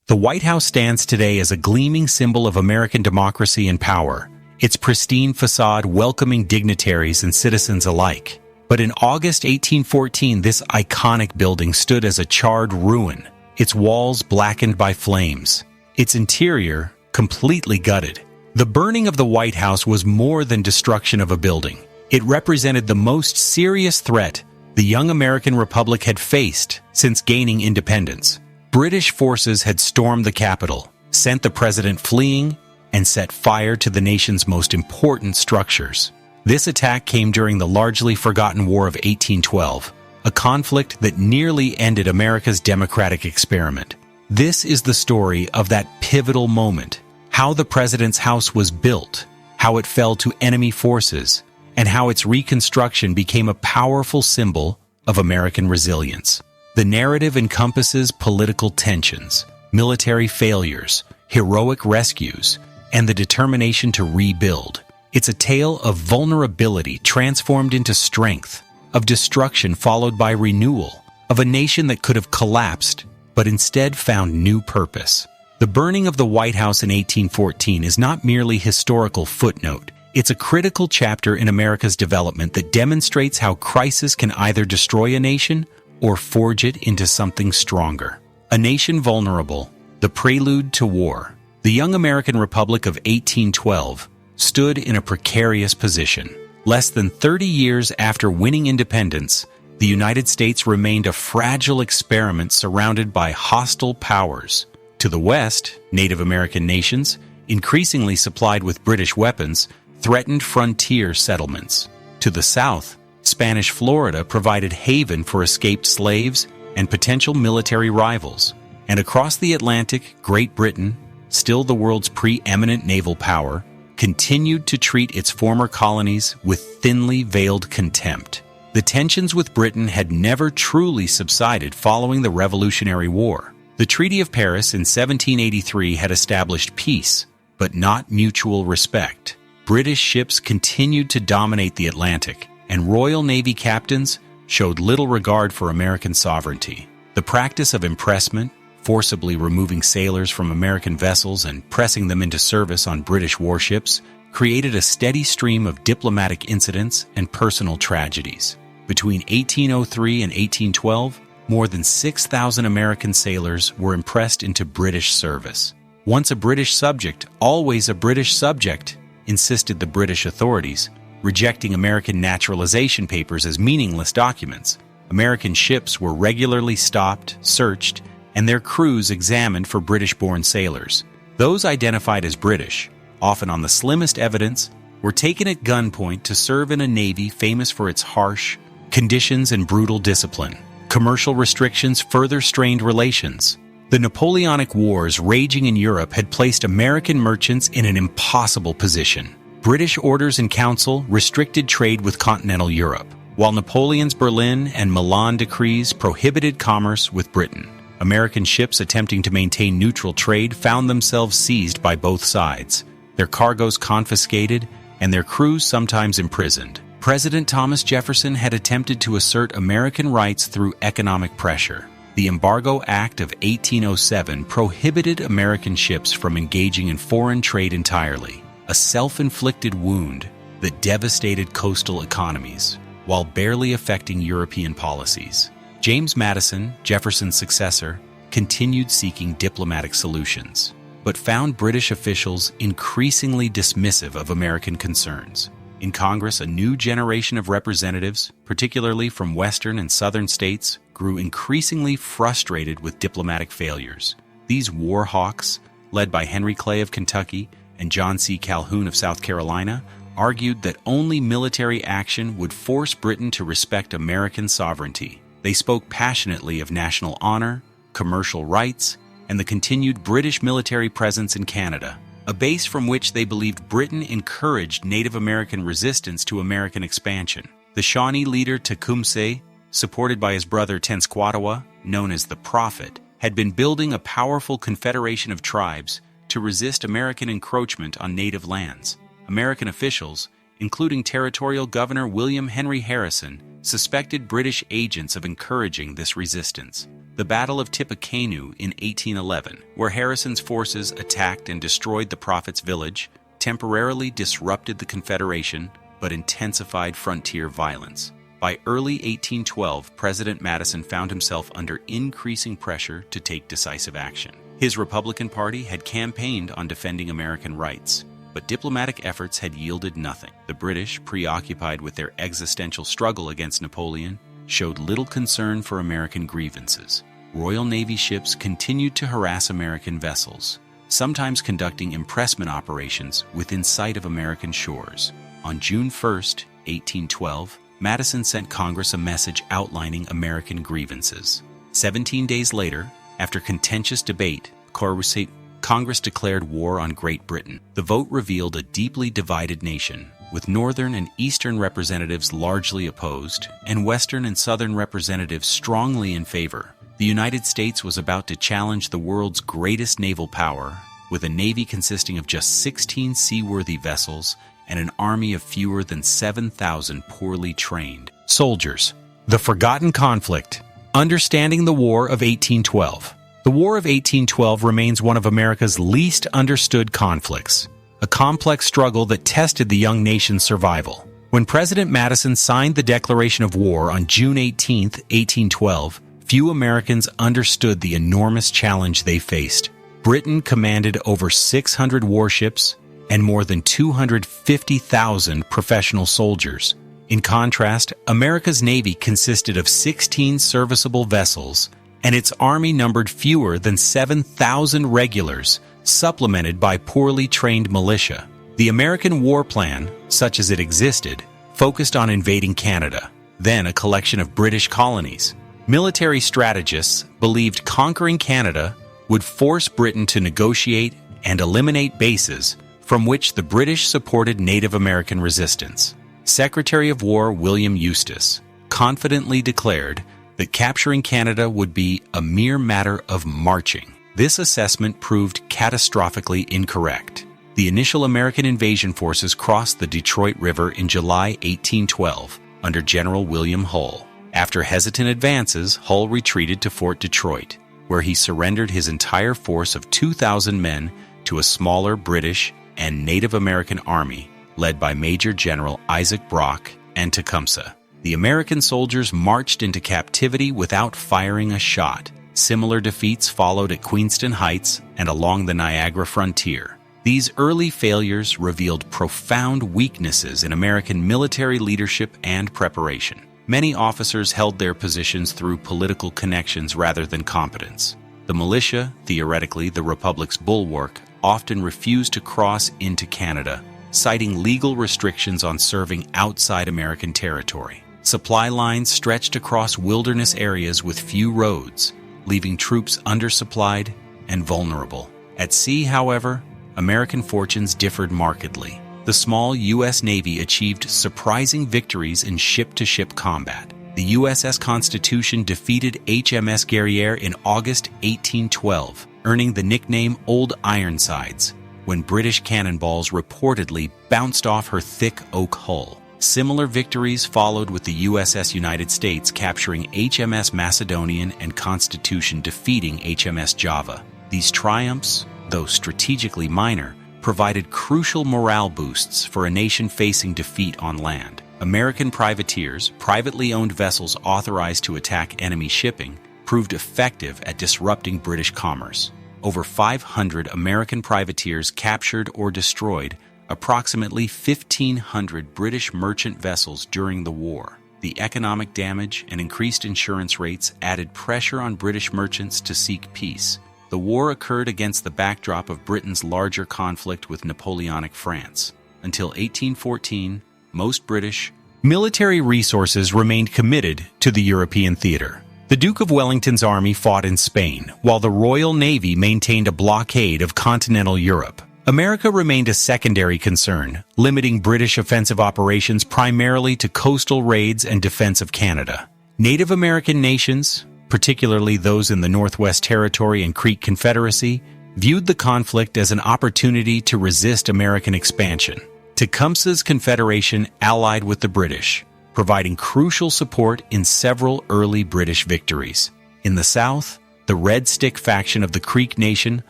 The White House stands today as a gleaming symbol of American democracy and power, its pristine facade welcoming dignitaries and citizens alike. But in August 1814, this iconic building stood as a charred ruin, its walls blackened by flames, its interior completely gutted. The burning of the White House was more than destruction of a building. It represented the most serious threat the young American Republic had faced since gaining independence. British forces had stormed the Capitol, sent the president fleeing, and set fire to the nation's most important structures. This attack came during the largely forgotten War of 1812, a conflict that nearly ended America's democratic experiment. This is the story of that pivotal moment, how the president's house was built, how it fell to enemy forces, and how its reconstruction became a powerful symbol of American resilience. The narrative encompasses political tensions, military failures, heroic rescues, and the determination to rebuild. It's a tale of vulnerability transformed into strength, of destruction followed by renewal, of a nation that could have collapsed, but instead found new purpose. The burning of the White House in 1814 is not merely a historical footnote. It's a critical chapter in America's development that demonstrates how crisis can either destroy a nation or forge it into something stronger. A nation vulnerable, the prelude to war. The young American Republic of 1812 stood in a precarious position. Less than 30 years after winning independence, the United States remained a fragile experiment surrounded by hostile powers. To the west, Native American nations, increasingly supplied with British weapons, threatened frontier settlements. To the south, Spanish Florida provided haven for escaped slaves and potential military rivals. And across the Atlantic, Great Britain, still the world's preeminent naval power, continued to treat its former colonies with thinly veiled contempt. The tensions with Britain had never truly subsided following the Revolutionary War. The Treaty of Paris in 1783 had established peace, but not mutual respect. British ships continued to dominate the Atlantic, and Royal Navy captains showed little regard for American sovereignty. The practice of impressment, forcibly removing sailors from American vessels and pressing them into service on British warships, created a steady stream of diplomatic incidents and personal tragedies. Between 1803 and 1812, more than 6,000 American sailors were impressed into British service. Once a British subject, always a British subject, insisted the British authorities, rejecting American naturalization papers as meaningless documents. American ships were regularly stopped, searched, and their crews examined for British-born sailors. Those identified as British, often on the slimmest evidence, were taken at gunpoint to serve in a navy famous for its harsh conditions and brutal discipline. Commercial restrictions further strained relations. The Napoleonic Wars raging in Europe had placed American merchants in an impossible position. British orders in council restricted trade with continental Europe, while Napoleon's Berlin and Milan decrees prohibited commerce with Britain. American ships attempting to maintain neutral trade found themselves seized by both sides, their cargoes confiscated, and their crews sometimes imprisoned. President Thomas Jefferson had attempted to assert American rights through economic pressure. The Embargo Act of 1807 prohibited American ships from engaging in foreign trade entirely, a self-inflicted wound that devastated coastal economies, while barely affecting European policies. James Madison, Jefferson's successor, continued seeking diplomatic solutions, but found British officials increasingly dismissive of American concerns. In Congress, a new generation of representatives, particularly from western and southern states, grew increasingly frustrated with diplomatic failures. These war hawks, led by Henry Clay of Kentucky and John C. Calhoun of South Carolina, argued that only military action would force Britain to respect American sovereignty. They spoke passionately of national honor, commercial rights, and the continued British military presence in Canada, a base from which they believed Britain encouraged Native American resistance to American expansion. The Shawnee leader Tecumseh, supported by his brother Tenskwatawa, known as the Prophet, had been building a powerful confederation of tribes to resist American encroachment on native lands. American officials, including Territorial Governor William Henry Harrison, suspected British agents of encouraging this resistance. The Battle of Tippecanoe in 1811, where Harrison's forces attacked and destroyed the Prophet's village, temporarily disrupted the Confederation but intensified frontier violence. By early 1812, President Madison found himself under increasing pressure to take decisive action. His Republican Party had campaigned on defending American rights, but diplomatic efforts had yielded nothing. The British, preoccupied with their existential struggle against Napoleon, showed little concern for American grievances. Royal Navy ships continued to harass American vessels, sometimes conducting impressment operations within sight of American shores. On June 1, 1812, Madison sent Congress a message outlining American grievances. 17 days later, after contentious debate, Congress declared war on Great Britain. The vote revealed a deeply divided nation, with Northern and Eastern representatives largely opposed, and Western and Southern representatives strongly in favor. The United States was about to challenge the world's greatest naval power, with a navy consisting of just 16 seaworthy vessels and an army of fewer than 7,000 poorly trained soldiers. The Forgotten Conflict. Understanding the War of 1812. The War of 1812 remains one of America's least understood conflicts, a complex struggle that tested the young nation's survival. When President Madison signed the declaration of war on June 18, 1812, few Americans understood the enormous challenge they faced. Britain commanded over 600 warships and more than 250,000 professional soldiers. In contrast, America's Navy consisted of 16 serviceable vessels, and its army numbered fewer than 7,000 regulars, supplemented by poorly trained militia. The American war plan, such as it existed, focused on invading Canada, then a collection of British colonies. Military strategists believed conquering Canada would force Britain to negotiate and eliminate bases from which the British supported Native American resistance. Secretary of War William Eustis confidently declared that capturing Canada would be a mere matter of marching. This assessment proved catastrophically incorrect. The initial American invasion forces crossed the Detroit River in July 1812 under General William Hull. After hesitant advances, Hull retreated to Fort Detroit, where he surrendered his entire force of 2,000 men to a smaller British and Native American army led by Major General Isaac Brock and Tecumseh. The American soldiers marched into captivity without firing a shot. Similar defeats followed at Queenston Heights and along the Niagara frontier. These early failures revealed profound weaknesses in American military leadership and preparation. Many officers held their positions through political connections rather than competence. The militia, theoretically the Republic's bulwark, often refused to cross into Canada, citing legal restrictions on serving outside American territory. Supply lines stretched across wilderness areas with few roads, leaving troops undersupplied and vulnerable. At sea, however, American fortunes differed markedly. The small U.S. Navy achieved surprising victories in ship-to-ship combat. The USS Constitution defeated HMS Guerriere in August 1812, earning the nickname Old Ironsides, when British cannonballs reportedly bounced off her thick oak hull. Similar victories followed, with the USS United States capturing HMS Macedonian and Constitution defeating HMS Java. These triumphs, though strategically minor, provided crucial morale boosts for a nation facing defeat on land. American privateers, privately owned vessels authorized to attack enemy shipping, proved effective at disrupting British commerce. Over 500 American privateers captured or destroyed approximately 1,500 British merchant vessels during the war. The economic damage and increased insurance rates added pressure on British merchants to seek peace. The war occurred against the backdrop of Britain's larger conflict with Napoleonic France. Until 1814, most British military resources remained committed to the European theater. The Duke of Wellington's army fought in Spain, while the Royal Navy maintained a blockade of continental Europe. America remained a secondary concern, limiting British offensive operations primarily to coastal raids and defense of Canada. Native American nations, particularly those in the Northwest Territory and Creek Confederacy, viewed the conflict as an opportunity to resist American expansion. Tecumseh's Confederation allied with the British, providing crucial support in several early British victories. In In the South, the Red Stick faction of the Creek Nation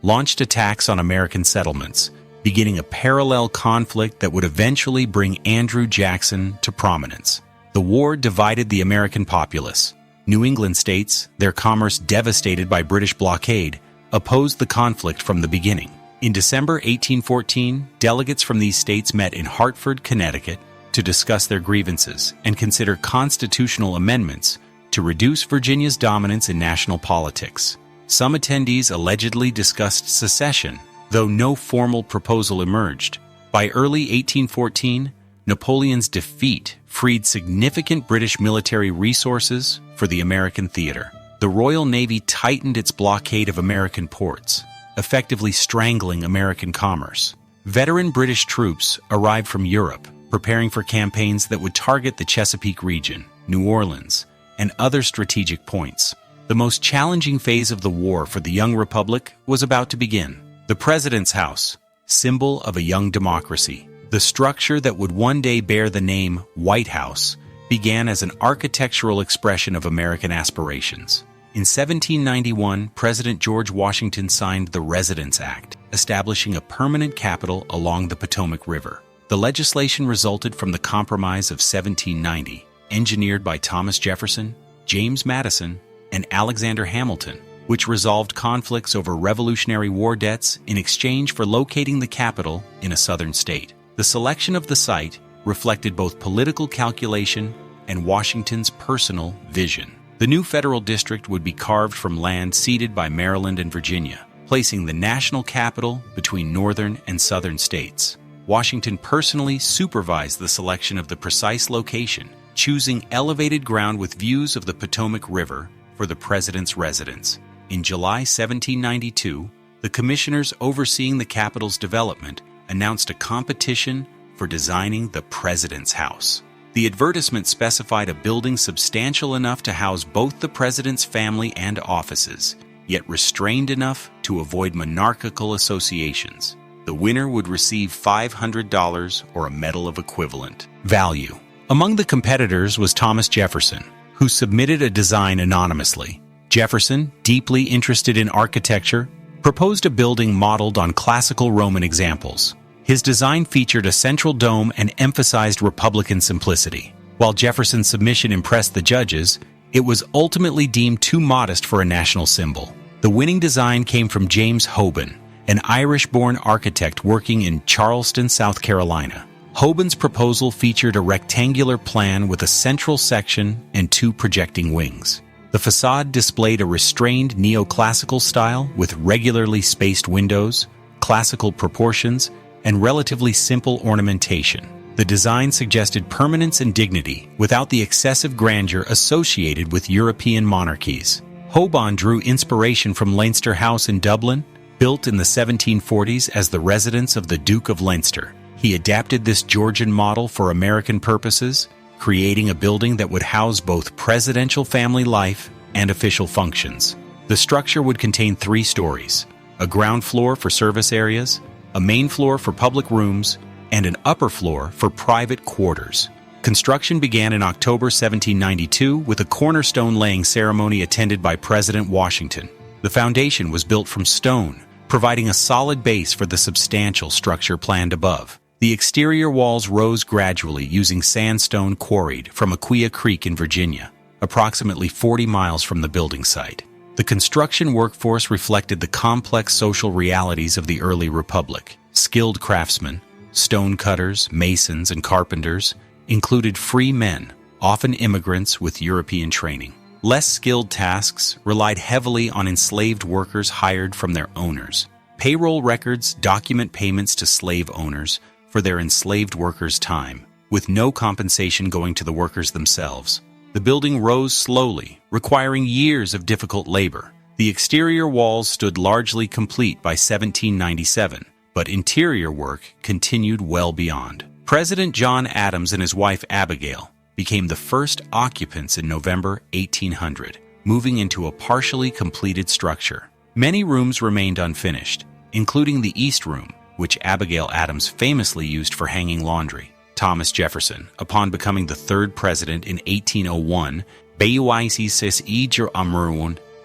launched attacks on American settlements, beginning a parallel conflict that would eventually bring Andrew Jackson to prominence. The war divided the American populace. New England states, their commerce devastated by British blockade, opposed the conflict from the beginning. In December 1814, delegates from these states met in Hartford, Connecticut, to discuss their grievances and consider constitutional amendments to reduce Virginia's dominance in national politics. Some attendees allegedly discussed secession, though no formal proposal emerged. By early 1814, Napoleon's defeat freed significant British military resources for the American theater. The Royal Navy tightened its blockade of American ports, effectively strangling American commerce. Veteran British troops arrived from Europe, preparing for campaigns that would target the Chesapeake region, New Orleans, and other strategic points. The most challenging phase of the war for the young republic was about to begin. The President's House, symbol of a young democracy, the structure that would one day bear the name White House, began as an architectural expression of American aspirations. In 1791, President George Washington signed the Residence Act, establishing a permanent capital along the Potomac River. The legislation resulted from the Compromise of 1790, engineered by Thomas Jefferson, James Madison, and Alexander Hamilton, which resolved conflicts over Revolutionary War debts in exchange for locating the capital in a southern state. The selection of the site reflected both political calculation and Washington's personal vision. The new federal district would be carved from land ceded by Maryland and Virginia, placing the national capital between northern and southern states. Washington personally supervised the selection of the precise location, choosing elevated ground with views of the Potomac River for the president's residence. In July 1792, the commissioners overseeing the capital's development announced a competition for designing the President's House. The advertisement specified a building substantial enough to house both the president's family and offices, yet restrained enough to avoid monarchical associations. The winner would receive $500 or a medal of equivalent value. Among the competitors was Thomas Jefferson, who submitted a design anonymously. Jefferson, deeply interested in architecture, proposed a building modeled on classical Roman examples. His design featured a central dome and emphasized Republican simplicity. While Jefferson's submission impressed the judges, it was ultimately deemed too modest for a national symbol. The winning design came from James Hoban, an Irish-born architect working in Charleston, South Carolina. Hoban's proposal featured a rectangular plan with a central section and two projecting wings. The facade displayed a restrained neoclassical style with regularly spaced windows, classical proportions, and relatively simple ornamentation. The design suggested permanence and dignity without the excessive grandeur associated with European monarchies. Hoban drew inspiration from Leinster House in Dublin, built in the 1740s as the residence of the Duke of Leinster. He adapted this Georgian model for American purposes, creating a building that would house both presidential family life and official functions. The structure would contain 3 stories: a ground floor for service areas, a main floor for public rooms, and an upper floor for private quarters. Construction began in October 1792 with a cornerstone laying ceremony attended by President Washington. The foundation was built from stone, providing a solid base for the substantial structure planned above. The exterior walls rose gradually using sandstone quarried from Aquia Creek in Virginia, approximately 40 miles from the building site. The construction workforce reflected the complex social realities of the early republic. Skilled craftsmen, stone cutters, masons, and carpenters included free men, often immigrants with European training. Less skilled tasks relied heavily on enslaved workers hired from their owners. Payroll records document payments to slave owners for their enslaved workers' time, with no compensation going to the workers themselves. The building rose slowly, requiring years of difficult labor. The exterior walls stood largely complete by 1797, but interior work continued well beyond. President John Adams and his wife Abigail became the first occupants in November 1800, moving into a partially completed structure. Many rooms remained unfinished, including the East Room, which Abigail Adams famously used for hanging laundry. Thomas Jefferson, upon becoming the 3rd president in 1801,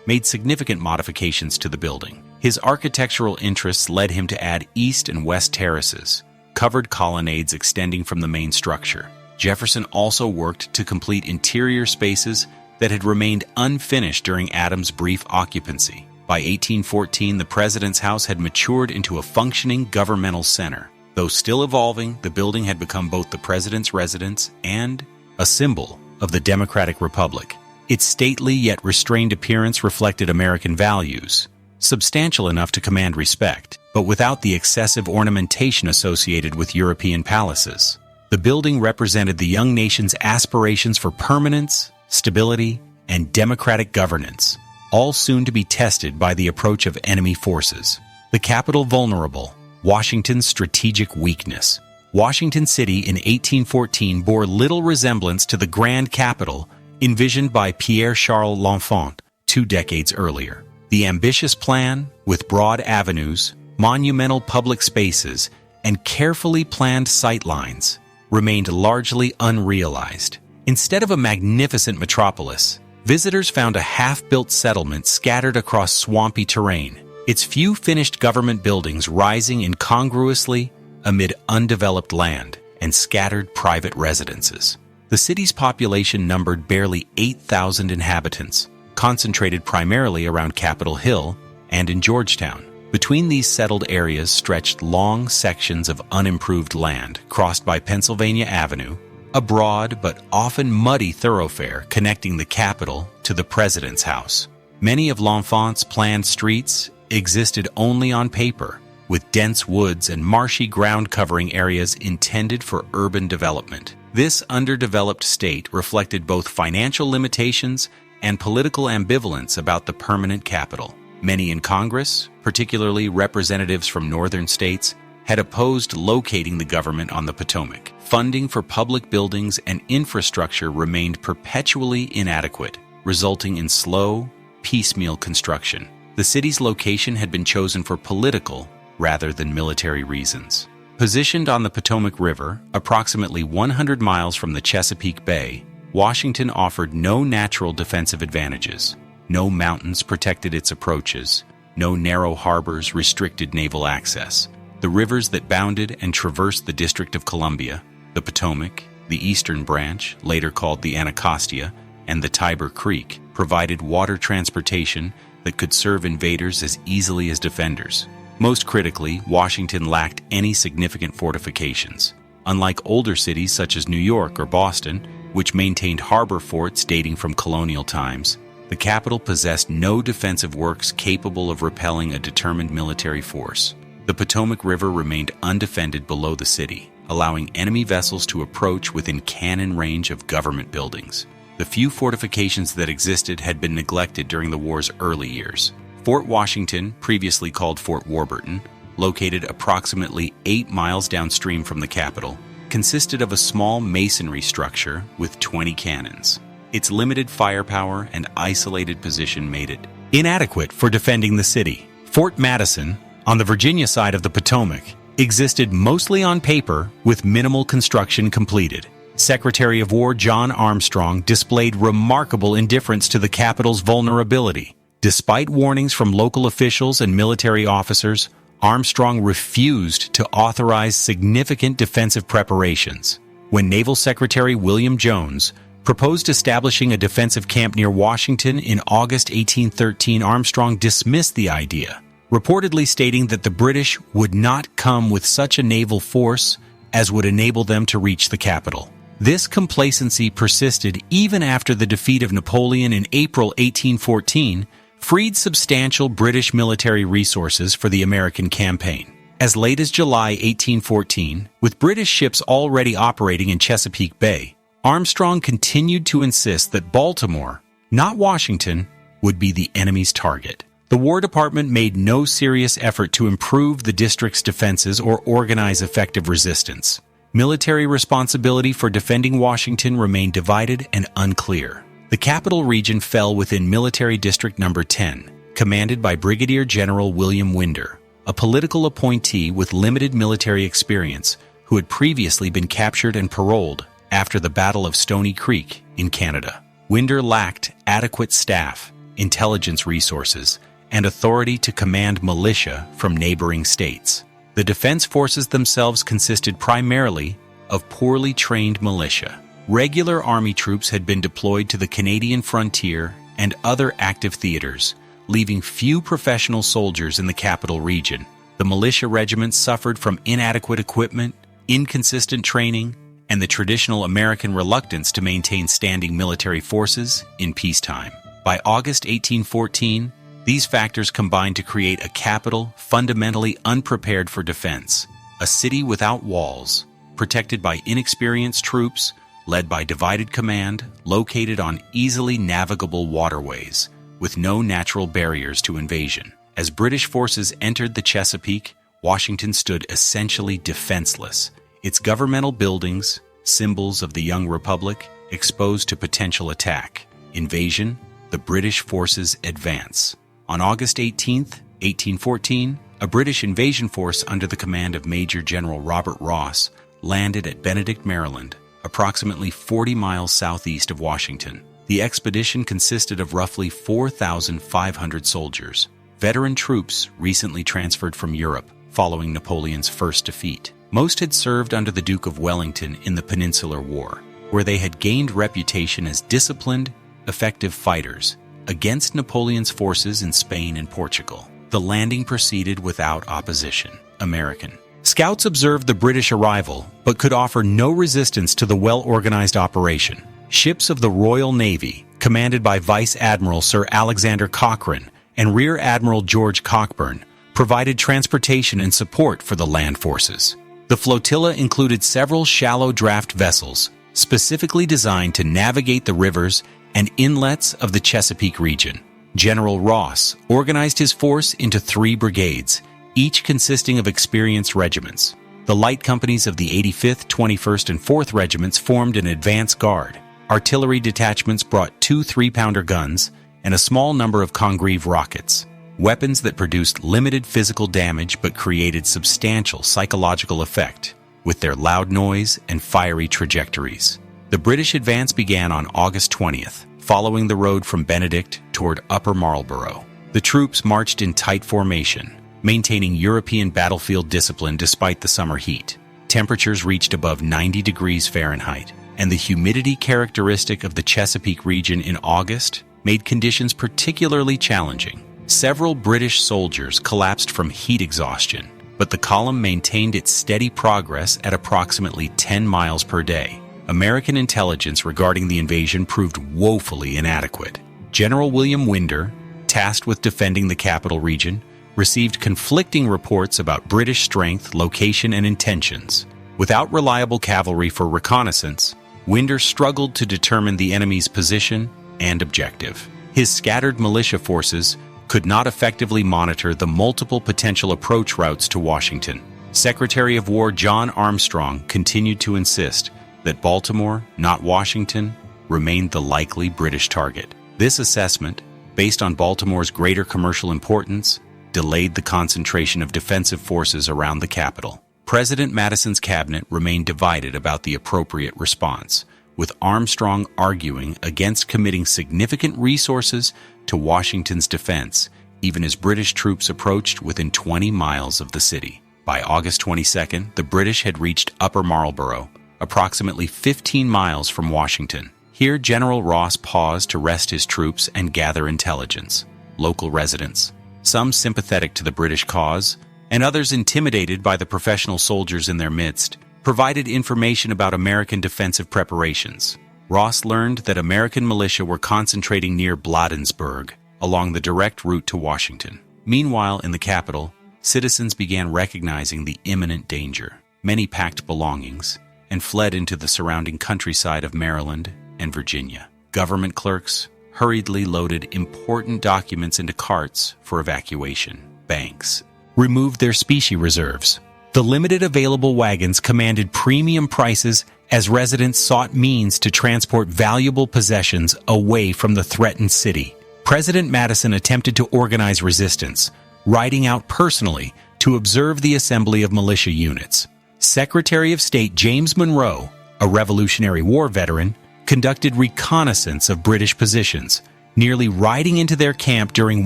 made significant modifications to the building. His architectural interests led him to add east and west terraces, covered colonnades extending from the main structure. Jefferson also worked to complete interior spaces that had remained unfinished during Adams' brief occupancy. By 1814, the President's House had matured into a functioning governmental center. Though still evolving, the building had become both the President's residence and a symbol of the Democratic Republic. Its stately yet restrained appearance reflected American values, substantial enough to command respect, but without the excessive ornamentation associated with European palaces. The building represented the young nation's aspirations for permanence, stability, and democratic governance, all soon to be tested by the approach of enemy forces. The capital vulnerable, Washington's strategic weakness. Washington City in 1814 bore little resemblance to the grand capital envisioned by Pierre-Charles L'Enfant 2 decades earlier. The ambitious plan, with broad avenues, monumental public spaces, and carefully planned sightlines, remained largely unrealized. Instead of a magnificent metropolis, visitors found a half-built settlement scattered across swampy terrain, its few finished government buildings rising incongruously amid undeveloped land and scattered private residences. The city's population numbered barely 8,000 inhabitants, concentrated primarily around Capitol Hill and in Georgetown. Between these settled areas stretched long sections of unimproved land crossed by Pennsylvania Avenue, a broad but often muddy thoroughfare connecting the Capitol to the President's House. Many of L'Enfant's planned streets existed only on paper, with dense woods and marshy ground covering areas intended for urban development. This underdeveloped state reflected both financial limitations and political ambivalence about the permanent capital. Many in Congress, particularly representatives from northern states, had opposed locating the government on the Potomac. Funding for public buildings and infrastructure remained perpetually inadequate, resulting in slow, piecemeal construction. The city's location had been chosen for political rather than military reasons. Positioned on the Potomac River, approximately 100 miles from the Chesapeake Bay, Washington offered no natural defensive advantages. No mountains protected its approaches. No narrow harbors restricted naval access. The rivers that bounded and traversed the District of Columbia, the Potomac, the Eastern Branch, later called the Anacostia, and the Tiber Creek, provided water transportation that could serve invaders as easily as defenders. Most critically, Washington lacked any significant fortifications. Unlike older cities such as New York or Boston, which maintained harbor forts dating from colonial times, the capital possessed no defensive works capable of repelling a determined military force. The Potomac River remained undefended below the city, allowing enemy vessels to approach within cannon range of government buildings. The few fortifications that existed had been neglected during the war's early years. Fort Washington, previously called Fort Warburton, located approximately 8 miles downstream from the capital, consisted of a small masonry structure with 20 cannons. Its limited firepower and isolated position made it inadequate for defending the city. Fort Madison, on the Virginia side of the Potomac, existed mostly on paper with minimal construction completed. Secretary of War John Armstrong displayed remarkable indifference to the capital's vulnerability. Despite warnings from local officials and military officers, Armstrong refused to authorize significant defensive preparations. When Naval Secretary William Jones proposed establishing a defensive camp near Washington in August 1813, Armstrong dismissed the idea, reportedly stating that the British would not come with such a naval force as would enable them to reach the capital. This complacency persisted even after the defeat of Napoleon in April 1814, freed substantial British military resources for the American campaign. As late as July 1814, with British ships already operating in Chesapeake Bay, Armstrong continued to insist that Baltimore, not Washington, would be the enemy's target. The War Department made no serious effort to improve the district's defenses or organize effective resistance. Military responsibility for defending Washington remained divided and unclear. The capital region fell within Military District No. 10, commanded by Brigadier General William Winder, a political appointee with limited military experience who had previously been captured and paroled after the Battle of Stony Creek in Canada. Winder lacked adequate staff, intelligence resources, and authority to command militia from neighboring states. The defense forces themselves consisted primarily of poorly trained militia. Regular army troops had been deployed to the Canadian frontier and other active theaters, leaving few professional soldiers in the capital region. The militia regiments suffered from inadequate equipment, inconsistent training, and the traditional American reluctance to maintain standing military forces in peacetime. By August 1814, these factors combined to create a capital fundamentally unprepared for defense, a city without walls, protected by inexperienced troops, led by divided command, located on easily navigable waterways, with no natural barriers to invasion. As British forces entered the Chesapeake, Washington stood essentially defenseless, its governmental buildings, symbols of the young republic, exposed to potential attack. Invasion, the British forces advance. On August 18, 1814, a British invasion force under the command of Major General Robert Ross landed at Benedict, Maryland, approximately 40 miles southeast of Washington. The expedition consisted of roughly 4,500 soldiers, veteran troops recently transferred from Europe following Napoleon's first defeat. Most had served under the Duke of Wellington in the Peninsular War, where they had gained reputation as disciplined, effective fighters against Napoleon's forces in Spain and Portugal. The landing proceeded without opposition. American scouts observed the British arrival, but could offer no resistance to the well-organized operation. Ships of the Royal Navy, commanded by Vice Admiral Sir Alexander Cochrane and Rear Admiral George Cockburn, provided transportation and support for the land forces. The flotilla included several shallow draft vessels, specifically designed to navigate the rivers and inlets of the Chesapeake region. General Ross organized his force into 3 brigades, each consisting of experienced regiments. The light companies of the 85th, 21st, and 4th Regiments formed an advance guard. Artillery detachments brought 2 3-pounder guns and a small number of Congreve rockets, weapons that produced limited physical damage but created substantial psychological effect with their loud noise and fiery trajectories. The British advance began on August 20th, following the road from Benedict toward Upper Marlborough. The troops marched in tight formation, maintaining European battlefield discipline despite the summer heat. Temperatures reached above 90 degrees Fahrenheit, and the humidity characteristic of the Chesapeake region in August made conditions particularly challenging. Several British soldiers collapsed from heat exhaustion, but the column maintained its steady progress at approximately 10 miles per day. American intelligence regarding the invasion proved woefully inadequate. General William Winder, tasked with defending the capital region, received conflicting reports about British strength, location, and intentions. Without reliable cavalry for reconnaissance, Winder struggled to determine the enemy's position and objective. His scattered militia forces could not effectively monitor the multiple potential approach routes to Washington. Secretary of War John Armstrong continued to insist that Baltimore, not Washington, remained the likely British target. This assessment, based on Baltimore's greater commercial importance, delayed the concentration of defensive forces around the capital. President Madison's cabinet remained divided about the appropriate response, with Armstrong arguing against committing significant resources to Washington's defense, even as British troops approached within 20 miles of the city. By August 22nd, the British had reached Upper Marlborough, approximately 15 miles from Washington. Here, General Ross paused to rest his troops and gather intelligence. Local residents, some sympathetic to the British cause, and others intimidated by the professional soldiers in their midst, provided information about American defensive preparations. Ross learned that American militia were concentrating near Bladensburg, along the direct route to Washington. Meanwhile, in the capital, citizens began recognizing the imminent danger. Many packed belongings and fled into the surrounding countryside of Maryland and Virginia. Government clerks hurriedly loaded important documents into carts for evacuation. Banks removed their specie reserves. The limited available wagons commanded premium prices as residents sought means to transport valuable possessions away from the threatened city. President Madison attempted to organize resistance, riding out personally to observe the assembly of militia units. Secretary of State James Monroe, a Revolutionary War veteran, conducted reconnaissance of British positions, nearly riding into their camp during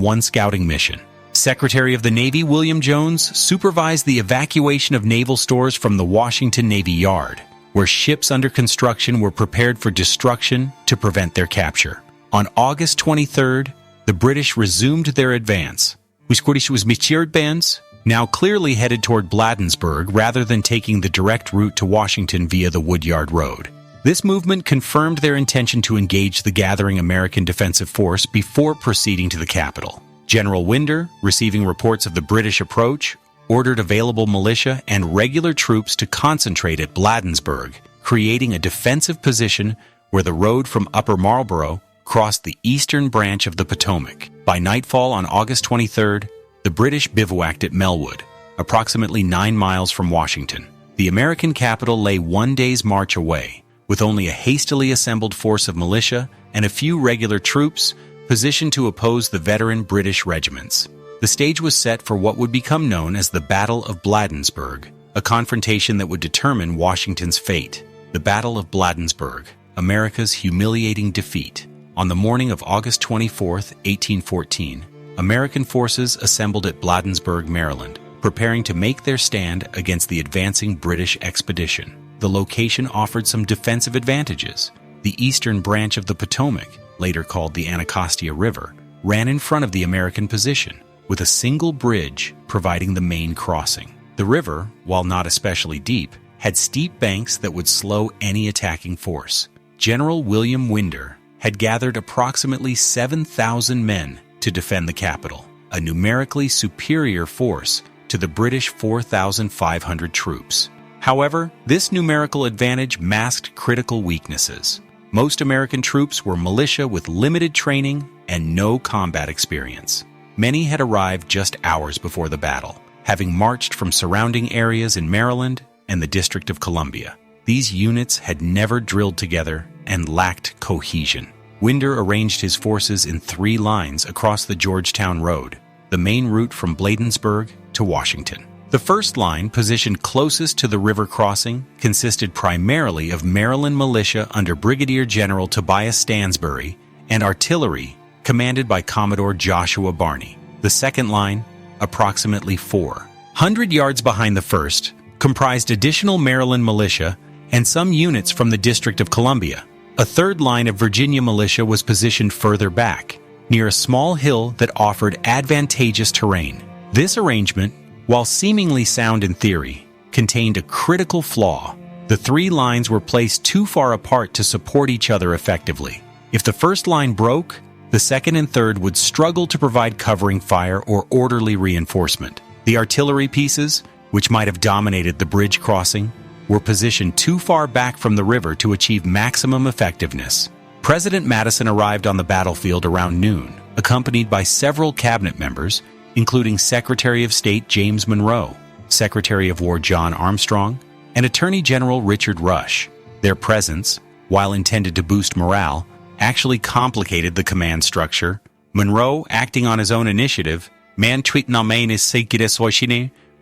one scouting mission. Secretary of the Navy William Jones supervised the evacuation of naval stores from the Washington Navy Yard, where ships under construction were prepared for destruction to prevent their capture. On August 23rd, the British resumed their advance, which was bands, now clearly headed toward Bladensburg rather than taking the direct route to Washington via the Woodyard Road. This movement confirmed their intention to engage the gathering American defensive force before proceeding to the capital. General Winder, receiving reports of the British approach, ordered available militia and regular troops to concentrate at Bladensburg, creating a defensive position where the road from Upper Marlborough crossed the eastern branch of the Potomac. By nightfall on August 23rd, the British bivouacked at Melwood, approximately 9 miles from Washington. The American capital lay 1 day's march away, with only a hastily assembled force of militia and a few regular troops positioned to oppose the veteran British regiments. The stage was set for what would become known as the Battle of Bladensburg, a confrontation that would determine Washington's fate. The Battle of Bladensburg, America's humiliating defeat. On the morning of August 24, 1814, American forces assembled at Bladensburg, Maryland, preparing to make their stand against the advancing British expedition. The location offered some defensive advantages. The eastern branch of the Potomac, later called the Anacostia River, ran in front of the American position, with a single bridge providing the main crossing. The river, while not especially deep, had steep banks that would slow any attacking force. General William Winder had gathered approximately 7,000 men to defend the capital, a numerically superior force to the British 4,500 troops. However, this numerical advantage masked critical weaknesses. Most American troops were militia with limited training and no combat experience. Many had arrived just hours before the battle, having marched from surrounding areas in Maryland and the District of Columbia. These units had never drilled together and lacked cohesion. Winder arranged his forces in 3 lines across the Georgetown Road, the main route from Bladensburg to Washington. The first line, positioned closest to the river crossing, consisted primarily of Maryland militia under Brigadier General Tobias Stansbury and artillery commanded by Commodore Joshua Barney. The second line, approximately 400 yards behind the first, comprised additional Maryland militia and some units from the District of Columbia. A third line of Virginia militia was positioned further back, near a small hill that offered advantageous terrain. This arrangement, while seemingly sound in theory, contained a critical flaw. The 3 lines were placed too far apart to support each other effectively. If the first line broke, the second and third would struggle to provide covering fire or orderly reinforcement. The artillery pieces, which might have dominated the bridge crossing, were positioned too far back from the river to achieve maximum effectiveness. President Madison arrived on the battlefield around noon, accompanied by several cabinet members, including Secretary of State James Monroe, Secretary of War John Armstrong, and Attorney General Richard Rush. Their presence, while intended to boost morale, actually complicated the command structure. Monroe, acting on his own initiative,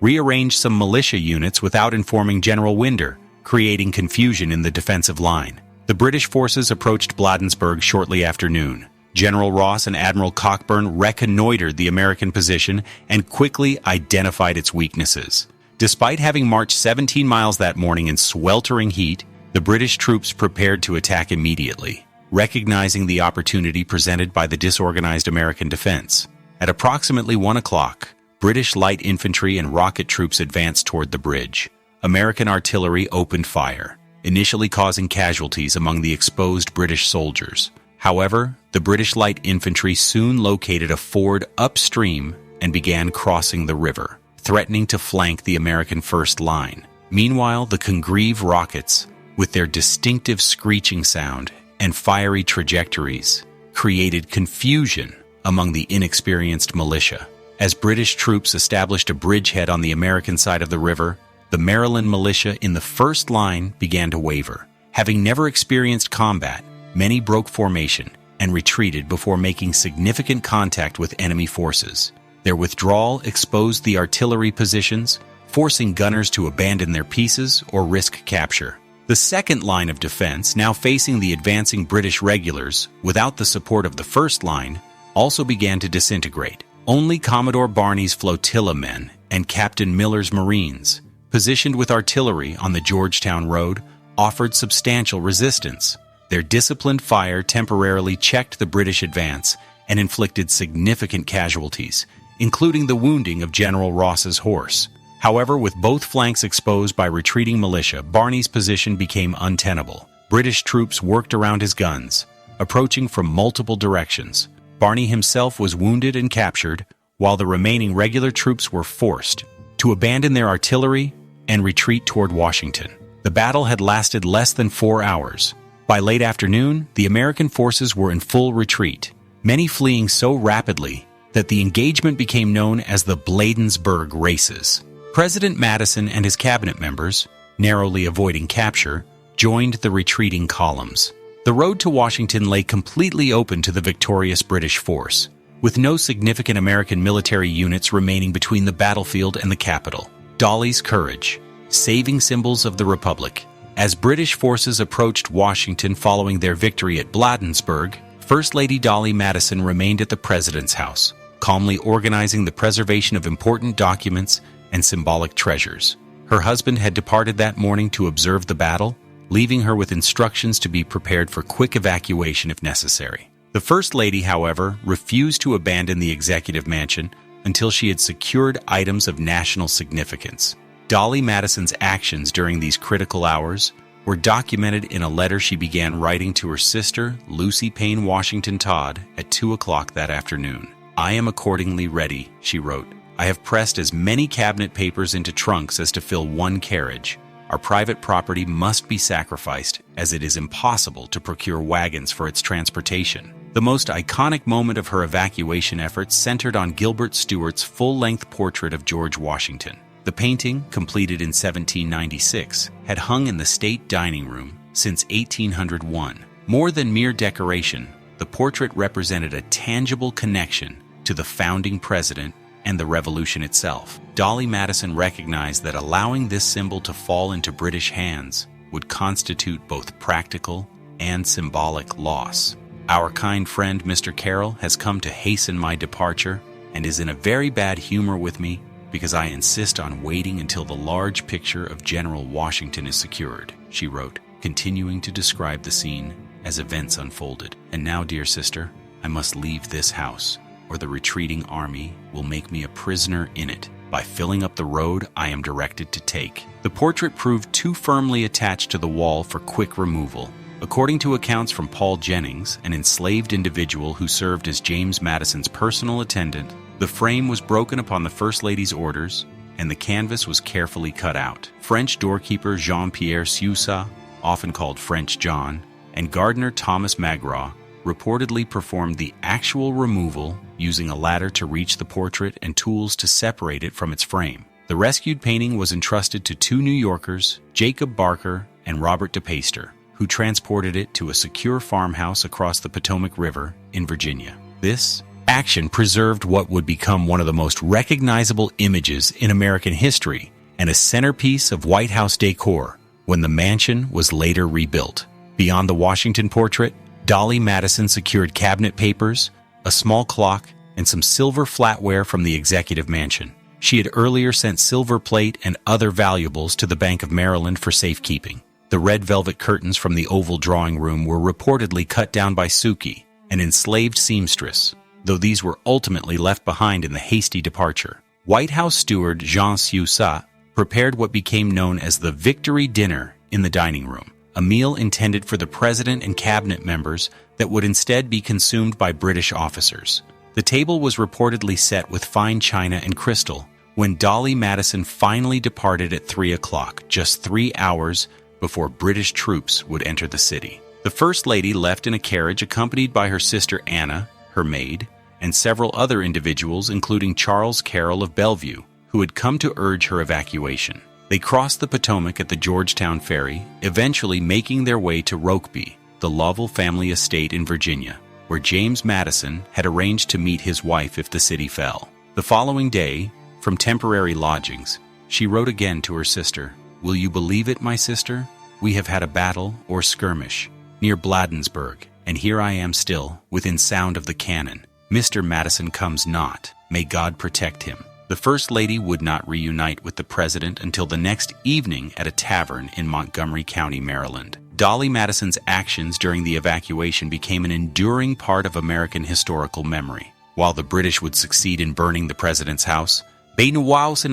rearranged some militia units without informing General Winder, creating confusion in the defensive line. The British forces approached Bladensburg shortly after noon. General Ross and Admiral Cockburn reconnoitered the American position and quickly identified its weaknesses. Despite having marched 17 miles that morning in sweltering heat, the British troops prepared to attack immediately, recognizing the opportunity presented by the disorganized American defense. At approximately 1 o'clock, British light infantry and rocket troops advanced toward the bridge. American artillery opened fire, initially causing casualties among the exposed British soldiers. However, the British light infantry soon located a ford upstream and began crossing the river, threatening to flank the American first line. Meanwhile, the Congreve rockets, with their distinctive screeching sound and fiery trajectories, created confusion among the inexperienced militia. As British troops established a bridgehead on the American side of the river, the Maryland militia in the first line began to waver. Having never experienced combat, many broke formation and retreated before making significant contact with enemy forces. Their withdrawal exposed the artillery positions, forcing gunners to abandon their pieces or risk capture. The second line of defense, now facing the advancing British regulars without the support of the first line, also began to disintegrate. Only Commodore Barney's flotilla men and Captain Miller's Marines, positioned with artillery on the Georgetown Road, offered substantial resistance. Their disciplined fire temporarily checked the British advance and inflicted significant casualties, including the wounding of General Ross's horse. However, with both flanks exposed by retreating militia, Barney's position became untenable. British troops worked around his guns, approaching from multiple directions. Barney himself was wounded and captured, while the remaining regular troops were forced to abandon their artillery and retreat toward Washington. The battle had lasted less than 4 hours. By late afternoon, the American forces were in full retreat, many fleeing so rapidly that the engagement became known as the Bladensburg races. President Madison and his cabinet members, narrowly avoiding capture, joined the retreating columns. The road to Washington lay completely open to the victorious British force, with no significant American military units remaining between the battlefield and the capital. Dolley's courage, saving symbols of the Republic. As British forces approached Washington following their victory at Bladensburg, First Lady Dolley Madison remained at the President's house, calmly organizing the preservation of important documents and symbolic treasures. Her husband had departed that morning to observe the battle, leaving her with instructions to be prepared for quick evacuation if necessary. The First Lady, however, refused to abandon the executive mansion until she had secured items of national significance. Dolley Madison's actions during these critical hours were documented in a letter she began writing to her sister, Lucy Payne Washington Todd, at 2 o'clock that afternoon. "I am accordingly ready," she wrote. "I have pressed as many cabinet papers into trunks as to fill one carriage. Our private property must be sacrificed, as it is impossible to procure wagons for its transportation." The most iconic moment of her evacuation efforts centered on Gilbert Stuart's full-length portrait of George Washington. The painting, completed in 1796, had hung in the state dining room since 1801. More than mere decoration, the portrait represented a tangible connection to the founding president and the Revolution itself. Dolley Madison recognized that allowing this symbol to fall into British hands would constitute both practical and symbolic loss. "Our kind friend Mr. Carroll has come to hasten my departure and is in a very bad humor with me because I insist on waiting until the large picture of General Washington is secured," she wrote, continuing to describe the scene as events unfolded. "And now, dear sister, I must leave this house, or the retreating army will make me a prisoner in it by filling up the road I am directed to take." The portrait proved too firmly attached to the wall for quick removal. According to accounts from Paul Jennings, an enslaved individual who served as James Madison's personal attendant, the frame was broken upon the First Lady's orders, and the canvas was carefully cut out. French doorkeeper Jean-Pierre Sousa, often called French John, and gardener Thomas Magraw reportedly performed the actual removal using a ladder to reach the portrait and tools to separate it from its frame. The rescued painting was entrusted to 2 New Yorkers, Jacob Barker and Robert DePaster, who transported it to a secure farmhouse across the Potomac River in Virginia. This action preserved what would become one of the most recognizable images in American history and a centerpiece of White House decor when the mansion was later rebuilt. Beyond the Washington portrait, Dolley Madison secured cabinet papers, a small clock, and some silver flatware from the executive mansion. She had earlier sent silver plate and other valuables to the Bank of Maryland for safekeeping. The red velvet curtains from the Oval Drawing Room were reportedly cut down by Suki, an enslaved seamstress, though these were ultimately left behind in the hasty departure. White House steward Jean Sousa prepared what became known as the Victory Dinner in the dining room, a meal intended for the president and cabinet members that would instead be consumed by British officers. The table was reportedly set with fine china and crystal when Dolley Madison finally departed at 3 o'clock, just 3 hours before British troops would enter the city. The First Lady left in a carriage accompanied by her sister Anna, her maid, and several other individuals, including Charles Carroll of Bellevue, who had come to urge her evacuation. They crossed the Potomac at the Georgetown Ferry, eventually making their way to Rokeby, the Lovell family estate in Virginia, where James Madison had arranged to meet his wife if the city fell. The following day, from temporary lodgings, she wrote again to her sister, "Will you believe it, my sister? we have had a battle or skirmish near Bladensburg, and here I am still, within sound of the cannon. Mr. Madison comes not. May God protect him." The First Lady would not reunite with the President until the next evening at a tavern in Montgomery County, Maryland. Dolley Madison's actions during the evacuation became an enduring part of American historical memory. While the British would succeed in burning the President's house, they would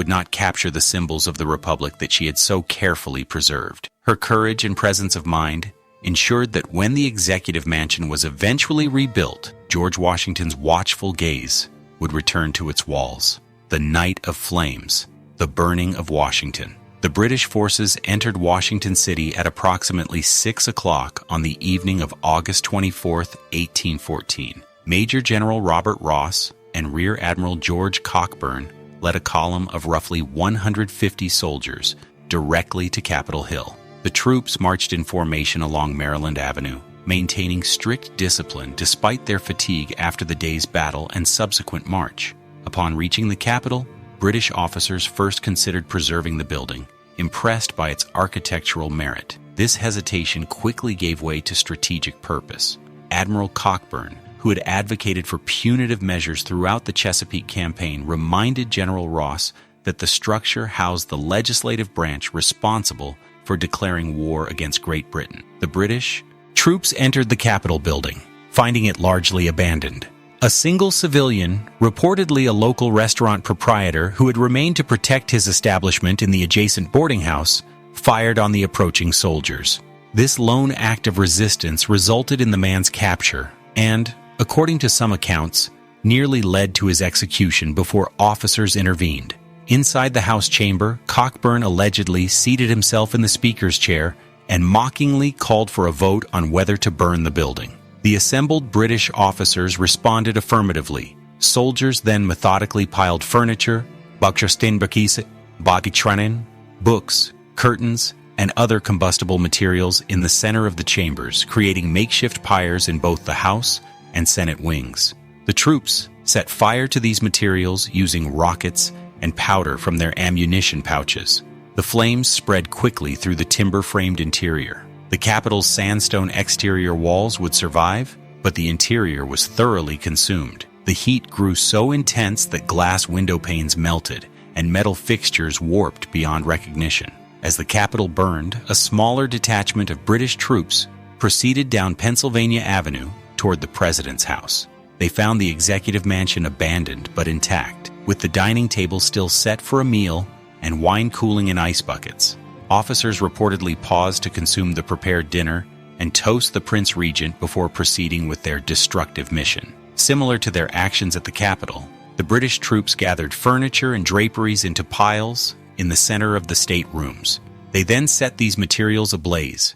not capture the symbols of the Republic that she had so carefully preserved. Her courage and presence of mind ensured that when the executive mansion was eventually rebuilt, George Washington's watchful gaze would return to its walls. The Night of Flames, the burning of Washington. The British forces entered Washington City at approximately 6 o'clock on the evening of August 24, 1814. Major General Robert Ross and Rear Admiral George Cockburn led a column of roughly 150 soldiers directly to Capitol Hill. The troops marched in formation along Maryland Avenue, maintaining strict discipline despite their fatigue after the day's battle and subsequent march. Upon reaching the Capitol, British officers first considered preserving the building, impressed by its architectural merit. This hesitation quickly gave way to strategic purpose. Admiral Cockburn, who had advocated for punitive measures throughout the Chesapeake campaign, reminded General Ross that the structure housed the legislative branch responsible for declaring war against Great Britain. The British troops entered the Capitol building, finding it largely abandoned. A single civilian, reportedly a local restaurant proprietor who had remained to protect his establishment in the adjacent boarding house, fired on the approaching soldiers. This lone act of resistance resulted in the man's capture and, according to some accounts, nearly led to his execution before officers intervened. Inside the House chamber, Cockburn allegedly seated himself in the Speaker's chair and mockingly called for a vote on whether to burn the building. The assembled British officers responded affirmatively. Soldiers then methodically piled furniture, books, curtains, and other combustible materials in the center of the chambers, creating makeshift pyres in both the House and Senate wings. The troops set fire to these materials using rockets and powder from their ammunition pouches. The flames spread quickly through the timber-framed interior. The Capitol's sandstone exterior walls would survive, but the interior was thoroughly consumed. The heat grew so intense that glass window panes melted and metal fixtures warped beyond recognition. As the Capitol burned, a smaller detachment of British troops proceeded down Pennsylvania Avenue toward the President's house. They found the executive mansion abandoned but intact, with the dining table still set for a meal and wine cooling in ice buckets. Officers reportedly paused to consume the prepared dinner and toast the Prince Regent before proceeding with their destructive mission. Similar to their actions at the Capitol, the British troops gathered furniture and draperies into piles in the center of the state rooms. They then set these materials ablaze,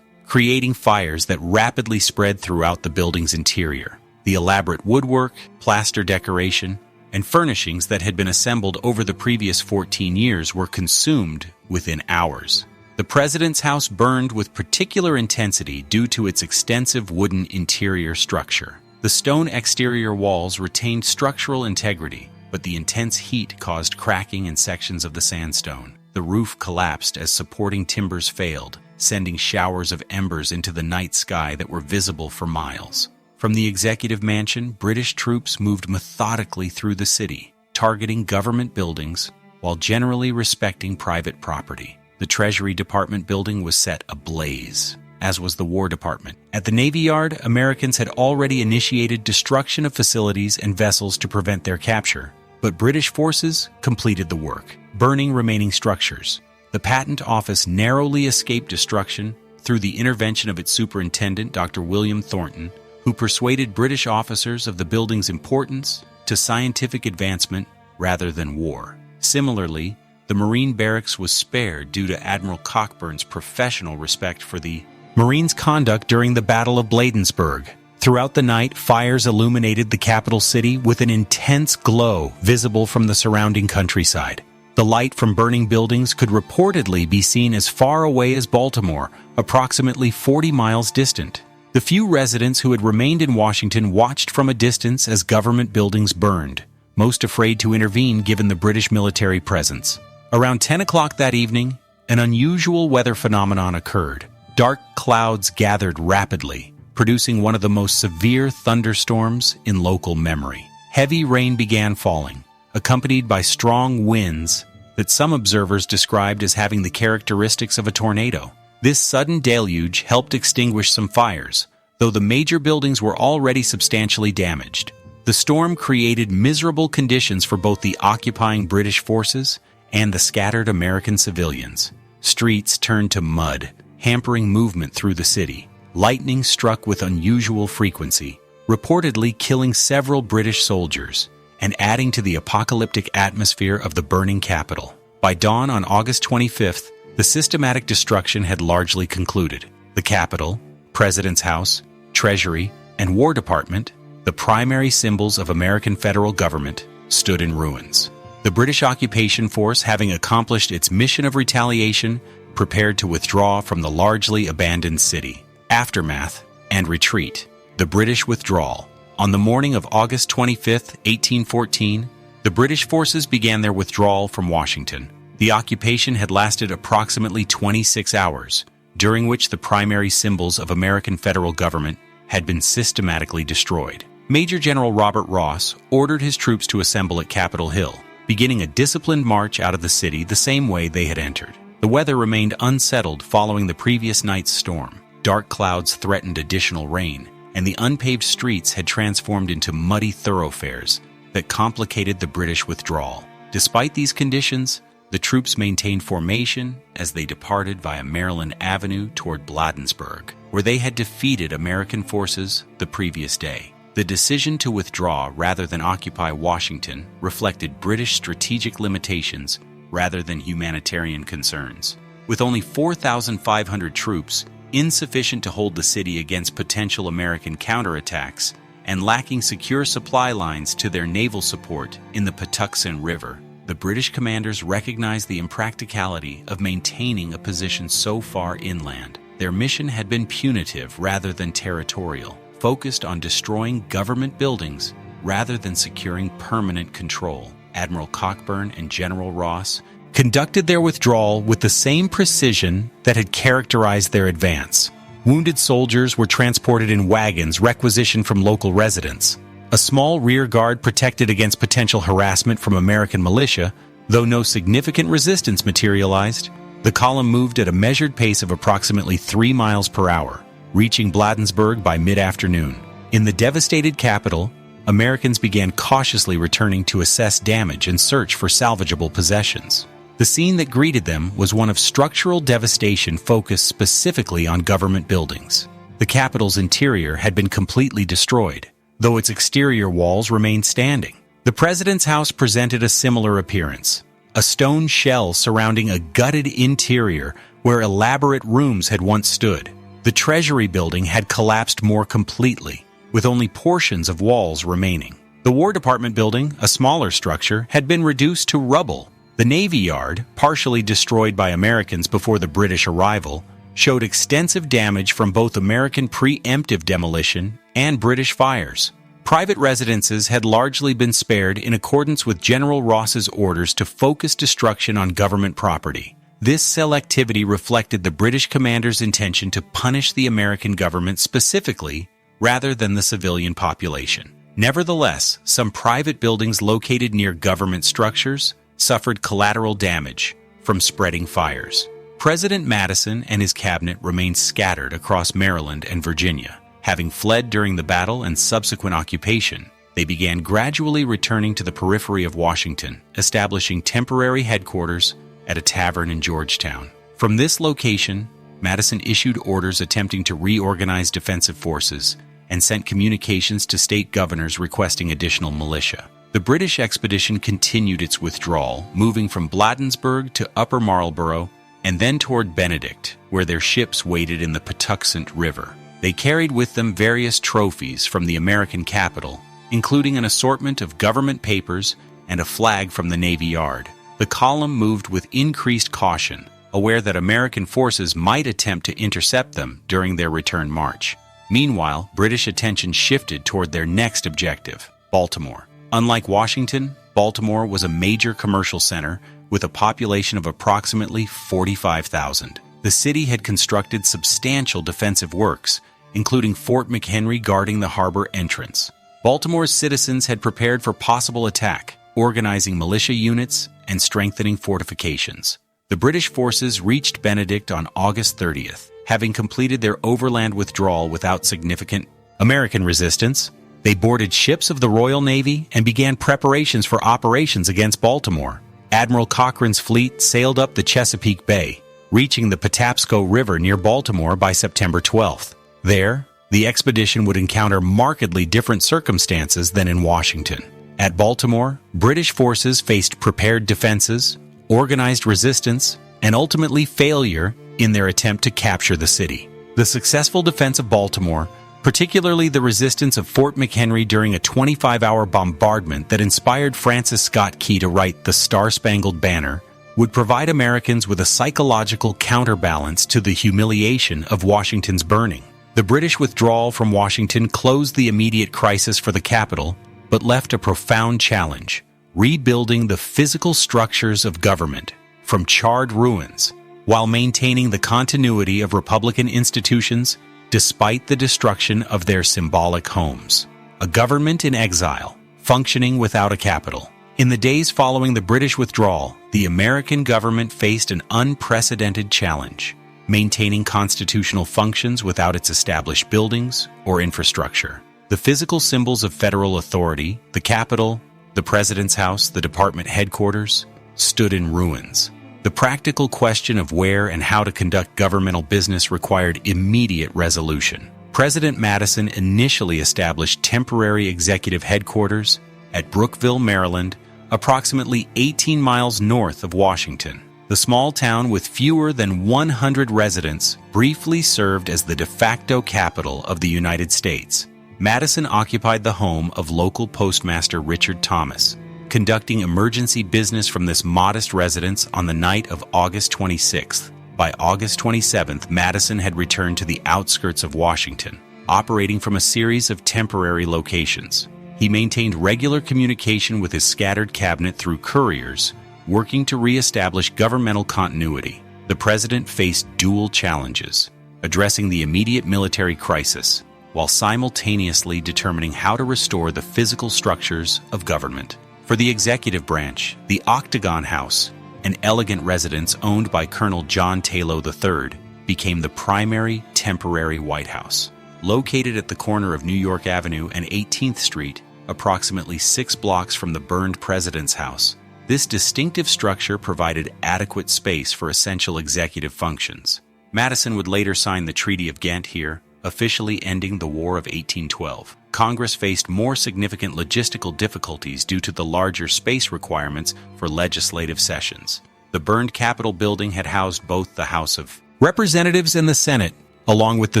creating fires that rapidly spread throughout the building's interior. The elaborate woodwork, plaster decoration, and furnishings that had been assembled over the previous 14 years were consumed within hours. The President's house burned with particular intensity due to its extensive wooden interior structure. The stone exterior walls retained structural integrity, but the intense heat caused cracking in sections of the sandstone. The roof collapsed as supporting timbers failed, sending showers of embers into the night sky that were visible for miles. From the executive mansion, British troops moved methodically through the city, targeting government buildings while generally respecting private property. The Treasury Department building was set ablaze, as was the War Department. At the Navy Yard, Americans had already initiated destruction of facilities and vessels to prevent their capture, but British forces completed the work, burning remaining structures. The Patent Office narrowly escaped destruction through the intervention of its superintendent, Dr. William Thornton, who persuaded British officers of the building's importance to scientific advancement rather than war. Similarly, the Marine barracks was spared due to Admiral Cockburn's professional respect for the Marines' conduct during the Battle of Bladensburg. Throughout the night, fires illuminated the capital city with an intense glow visible from the surrounding countryside. The light from burning buildings could reportedly be seen as far away as Baltimore, approximately 40 miles distant. The few residents who had remained in Washington watched from a distance as government buildings burned, most afraid to intervene given the British military presence. Around 10 o'clock that evening, an unusual weather phenomenon occurred. Dark clouds gathered rapidly, producing one of the most severe thunderstorms in local memory. Heavy rain began falling, accompanied by strong winds that some observers described as having the characteristics of a tornado. This sudden deluge helped extinguish some fires, though the major buildings were already substantially damaged. The storm created miserable conditions for both the occupying British forces and the scattered American civilians. Streets turned to mud, hampering movement through the city. Lightning struck with unusual frequency, reportedly killing several British soldiers and adding to the apocalyptic atmosphere of the burning capital. By dawn on August 25th, the systematic destruction had largely concluded. The Capitol, President's House, Treasury, and War Department, the primary symbols of American federal government, stood in ruins. The British occupation force, having accomplished its mission of retaliation, prepared to withdraw from the largely abandoned city. Aftermath and retreat. The British withdrawal. On the morning of August 25, 1814, the British forces began their withdrawal from Washington. The occupation had lasted approximately 26 hours, during which the primary symbols of American federal government had been systematically destroyed. Major General Robert Ross ordered his troops to assemble at Capitol Hill, beginning a disciplined march out of the city the same way they had entered. The weather remained unsettled following the previous night's storm. Dark clouds threatened additional rain, and the unpaved streets had transformed into muddy thoroughfares that complicated the British withdrawal. Despite these conditions, the troops maintained formation as they departed via Maryland Avenue toward Bladensburg, where they had defeated American forces the previous day. The decision to withdraw rather than occupy Washington reflected British strategic limitations rather than humanitarian concerns. With only 4,500 troops, insufficient to hold the city against potential American counterattacks, and lacking secure supply lines to their naval support in the Patuxent River, the British commanders recognized the impracticality of maintaining a position so far inland. Their mission had been punitive rather than territorial, focused on destroying government buildings rather than securing permanent control. Admiral Cockburn and General Ross conducted their withdrawal with the same precision that had characterized their advance. Wounded soldiers were transported in wagons requisitioned from local residents. A small rear guard protected against potential harassment from American militia, though no significant resistance materialized. The column moved at a measured pace of approximately 3 miles per hour, reaching Bladensburg by mid-afternoon. In the devastated capital, Americans began cautiously returning to assess damage and search for salvageable possessions. The scene that greeted them was one of structural devastation focused specifically on government buildings. The capital's interior had been completely destroyed, though its exterior walls remained standing. The president's house presented a similar appearance, a stone shell surrounding a gutted interior where elaborate rooms had once stood. The Treasury building had collapsed more completely, with only portions of walls remaining. The War Department building, a smaller structure, had been reduced to rubble. The Navy Yard, partially destroyed by Americans before the British arrival, showed extensive damage from both American preemptive demolition and British fires. Private residences had largely been spared in accordance with General Ross's orders to focus destruction on government property. This selectivity reflected the British commander's intention to punish the American government specifically, rather than the civilian population. Nevertheless, some private buildings located near government structures suffered collateral damage from spreading fires. President Madison and his cabinet remained scattered across Maryland and Virginia. Having fled during the battle and subsequent occupation, they began gradually returning to the periphery of Washington, establishing temporary headquarters at a tavern in Georgetown. From this location, Madison issued orders attempting to reorganize defensive forces and sent communications to state governors requesting additional militia. The British expedition continued its withdrawal, moving from Bladensburg to Upper Marlborough and then toward Benedict, where their ships waited in the Patuxent River. They carried with them various trophies from the American capital, including an assortment of government papers and a flag from the Navy Yard. The column moved with increased caution, aware that American forces might attempt to intercept them during their return march. Meanwhile, British attention shifted toward their next objective, Baltimore. Unlike Washington, Baltimore was a major commercial center with a population of approximately 45,000. The city had constructed substantial defensive works, including Fort McHenry guarding the harbor entrance. Baltimore's citizens had prepared for possible attack, organizing militia units and strengthening fortifications. The British forces reached Benedict on August 30th, having completed their overland withdrawal without significant American resistance. They boarded ships of the Royal Navy and began preparations for operations against Baltimore. Admiral Cochrane's fleet sailed up the Chesapeake Bay, reaching the Patapsco River near Baltimore by September 12th. There, the expedition would encounter markedly different circumstances than in Washington. At Baltimore, British forces faced prepared defenses, organized resistance, and ultimately failure in their attempt to capture the city. The successful defense of Baltimore, particularly the resistance of Fort McHenry during a 25-hour bombardment that inspired Francis Scott Key to write The Star-Spangled Banner, would provide Americans with a psychological counterbalance to the humiliation of Washington's burning. The British withdrawal from Washington closed the immediate crisis for the capital, but left a profound challenge: rebuilding the physical structures of government from charred ruins, while maintaining the continuity of Republican institutions despite the destruction of their symbolic homes. A government in exile, functioning without a capital. In the days following the British withdrawal, the American government faced an unprecedented challenge: maintaining constitutional functions without its established buildings or infrastructure. The physical symbols of federal authority, the Capitol, the President's House, the department headquarters, stood in ruins. The practical question of where and how to conduct governmental business required immediate resolution. President Madison initially established temporary executive headquarters at Brookville, Maryland, approximately 18 miles north of Washington. The small town with fewer than 100 residents briefly served as the de facto capital of the United States. Madison occupied the home of local postmaster Richard Thomas, conducting emergency business from this modest residence on the night of August 26th. By August 27th, Madison had returned to the outskirts of Washington, operating from a series of temporary locations. He maintained regular communication with his scattered cabinet through couriers, working to re-establish governmental continuity. The president faced dual challenges: addressing the immediate military crisis, while simultaneously determining how to restore the physical structures of government. For the executive branch, the Octagon House, an elegant residence owned by Colonel John Taylor III, became the primary temporary White House. Located at the corner of New York Avenue and 18th Street, approximately 6 blocks from the burned President's House, this distinctive structure provided adequate space for essential executive functions. Madison would later sign the Treaty of Ghent here, officially ending the War of 1812. Congress faced more significant logistical difficulties due to the larger space requirements for legislative sessions. The burned Capitol building had housed both the House of Representatives and the Senate, along with the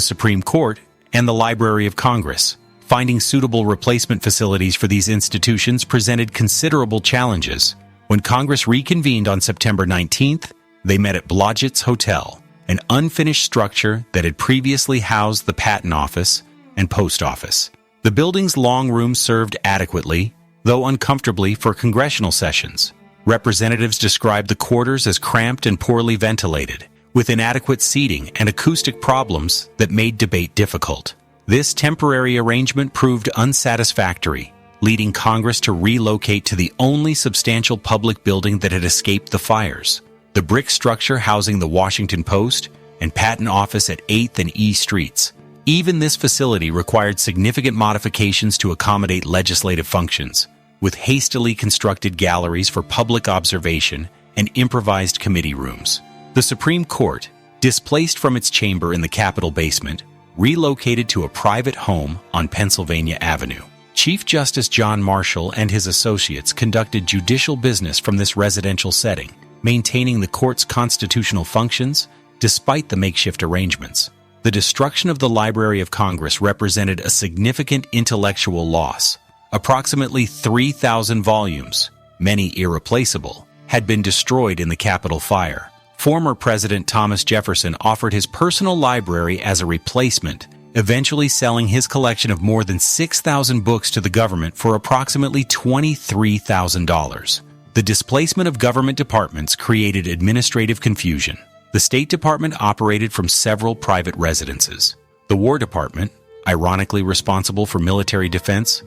Supreme Court and the Library of Congress. Finding suitable replacement facilities for these institutions presented considerable challenges. When Congress reconvened on September 19th, they met at Blodgett's Hotel, an unfinished structure that had previously housed the Patent Office and Post Office. The building's long rooms served adequately, though uncomfortably, for congressional sessions. Representatives described the quarters as cramped and poorly ventilated, with inadequate seating and acoustic problems that made debate difficult. This temporary arrangement proved unsatisfactory, leading Congress to relocate to the only substantial public building that had escaped the fires: the brick structure housing the Washington Post and Patent Office at 8th and E Streets. Even this facility required significant modifications to accommodate legislative functions, with hastily constructed galleries for public observation and improvised committee rooms. The Supreme Court, displaced from its chamber in the Capitol basement, relocated to a private home on Pennsylvania Avenue. Chief Justice John Marshall and his associates conducted judicial business from this residential setting, maintaining the court's constitutional functions despite the makeshift arrangements. The destruction of the Library of Congress represented a significant intellectual loss. Approximately 3,000 volumes, many irreplaceable, had been destroyed in the Capitol fire. Former President Thomas Jefferson offered his personal library as a replacement, eventually selling his collection of more than 6,000 books to the government for approximately $23,000. The displacement of government departments created administrative confusion. The State Department operated from several private residences. The War Department, ironically responsible for military defense,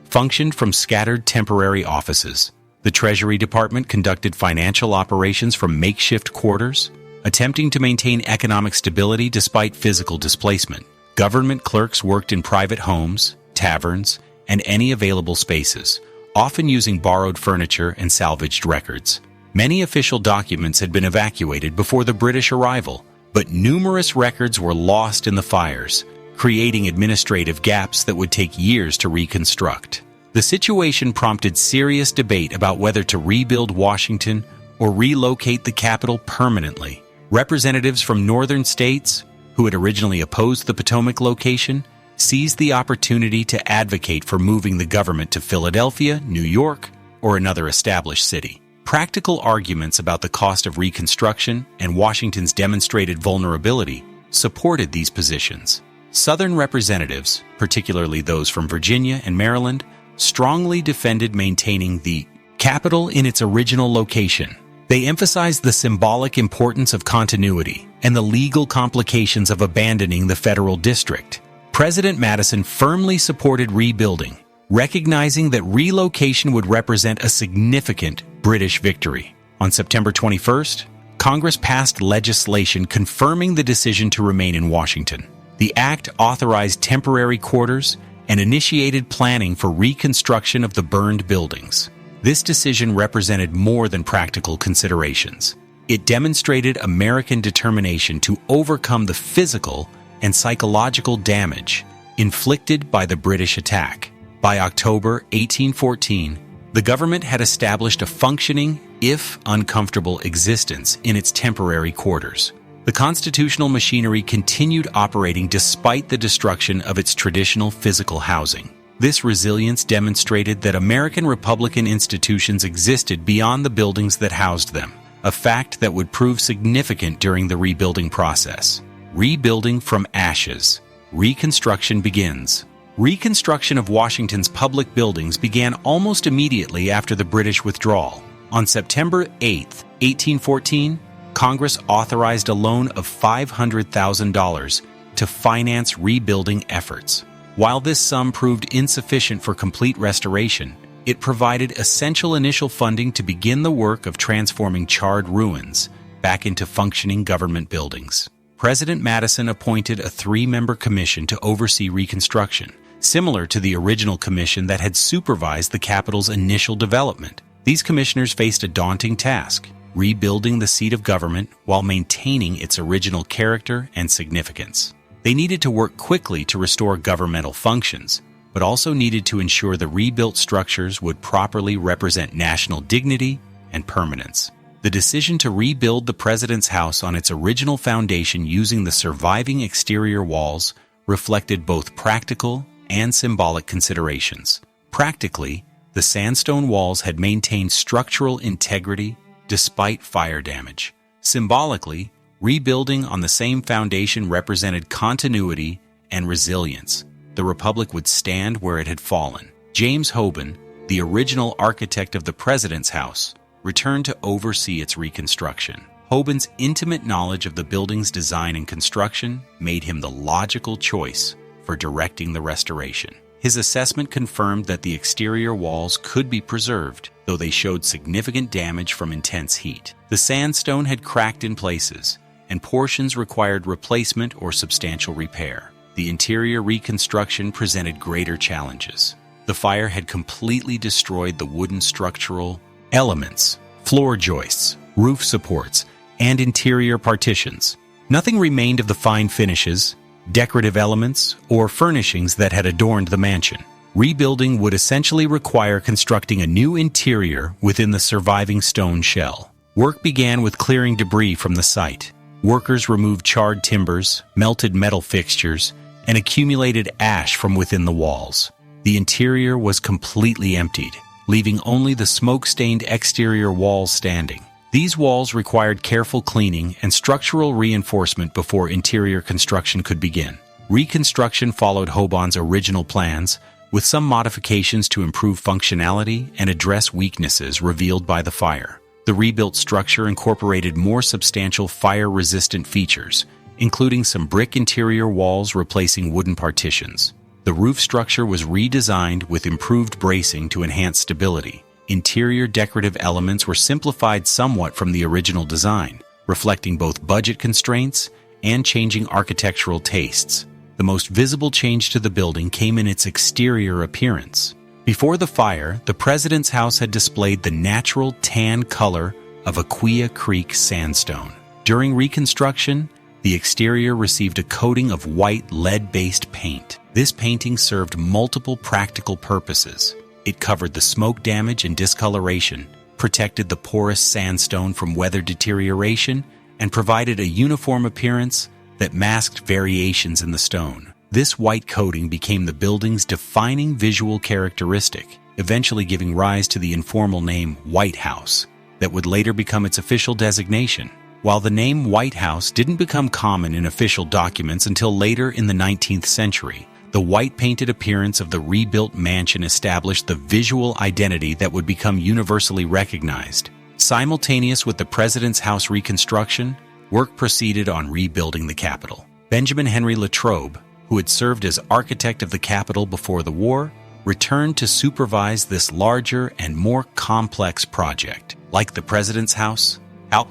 functioned from scattered temporary offices. The Treasury Department conducted financial operations from makeshift quarters, attempting to maintain economic stability despite physical displacement. Government clerks worked in private homes, taverns, and any available spaces, often using borrowed furniture and salvaged records. Many official documents had been evacuated before the British arrival, but numerous records were lost in the fires, creating administrative gaps that would take years to reconstruct. The situation prompted serious debate about whether to rebuild Washington or relocate the capital permanently. Representatives from northern states, who had originally opposed the Potomac location, seized the opportunity to advocate for moving the government to Philadelphia, New York, or another established city. Practical arguments about the cost of reconstruction and Washington's demonstrated vulnerability supported these positions. Southern representatives, particularly those from Virginia and Maryland, strongly defended maintaining the capital in its original location. They emphasized the symbolic importance of continuity and the legal complications of abandoning the federal district. President Madison firmly supported rebuilding, recognizing that relocation would represent a significant British victory. On September 21st, Congress passed legislation confirming the decision to remain in Washington. The act authorized temporary quarters and initiated planning for reconstruction of the burned buildings. This decision represented more than practical considerations. It demonstrated American determination to overcome the physical and psychological damage inflicted by the British attack. By October 1814, the government had established a functioning, if uncomfortable, existence in its temporary quarters. The constitutional machinery continued operating despite the destruction of its traditional physical housing. This resilience demonstrated that American Republican institutions existed beyond the buildings that housed them, a fact that would prove significant during the rebuilding process. Rebuilding from ashes. Reconstruction begins. Reconstruction of Washington's public buildings began almost immediately after the British withdrawal. On September 8, 1814, Congress authorized a loan of $500,000 to finance rebuilding efforts. While this sum proved insufficient for complete restoration, it provided essential initial funding to begin the work of transforming charred ruins back into functioning government buildings. President Madison appointed a 3-member commission to oversee reconstruction, similar to the original commission that had supervised the Capitol's initial development. These commissioners faced a daunting task: rebuilding the seat of government while maintaining its original character and significance. They needed to work quickly to restore governmental functions, but also needed to ensure the rebuilt structures would properly represent national dignity and permanence. The decision to rebuild the President's house on its original foundation using the surviving exterior walls reflected both practical and symbolic considerations. Practically, the sandstone walls had maintained structural integrity despite fire damage. Symbolically, rebuilding on the same foundation represented continuity and resilience. The Republic would stand where it had fallen. James Hoban, the original architect of the President's house, returned to oversee its reconstruction. Hoban's intimate knowledge of the building's design and construction made him the logical choice for directing the restoration. His assessment confirmed that the exterior walls could be preserved, though they showed significant damage from intense heat. The sandstone had cracked in places, and portions required replacement or substantial repair. The interior reconstruction presented greater challenges. The fire had completely destroyed the wooden structural elements, floor joists, roof supports, and interior partitions. Nothing remained of the fine finishes, decorative elements, or furnishings that had adorned the mansion. Rebuilding would essentially require constructing a new interior within the surviving stone shell. Work began with clearing debris from the site. Workers removed charred timbers, melted metal fixtures, and accumulated ash from within the walls. The interior was completely emptied, leaving only the smoke-stained exterior walls standing. These walls required careful cleaning and structural reinforcement before interior construction could begin. Reconstruction followed Hoban's original plans, with some modifications to improve functionality and address weaknesses revealed by the fire. The rebuilt structure incorporated more substantial fire-resistant features, including some brick interior walls replacing wooden partitions. The roof structure was redesigned with improved bracing to enhance stability. Interior decorative elements were simplified somewhat from the original design, reflecting both budget constraints and changing architectural tastes. The most visible change to the building came in its exterior appearance. Before the fire, the president's house had displayed the natural tan color of Aquia Creek sandstone. During reconstruction, the exterior received a coating of white lead-based paint. This painting served multiple practical purposes. It covered the smoke damage and discoloration, protected the porous sandstone from weather deterioration, and provided a uniform appearance that masked variations in the stone. This white coating became the building's defining visual characteristic, eventually giving rise to the informal name White House, that would later become its official designation. While the name White House didn't become common in official documents until later in the 19th century, the white-painted appearance of the rebuilt mansion established the visual identity that would become universally recognized. Simultaneous with the president's house reconstruction, work proceeded on rebuilding the Capitol. Benjamin Henry Latrobe, who had served as architect of the Capitol before the war, returned to supervise this larger and more complex project. Like the president's house, the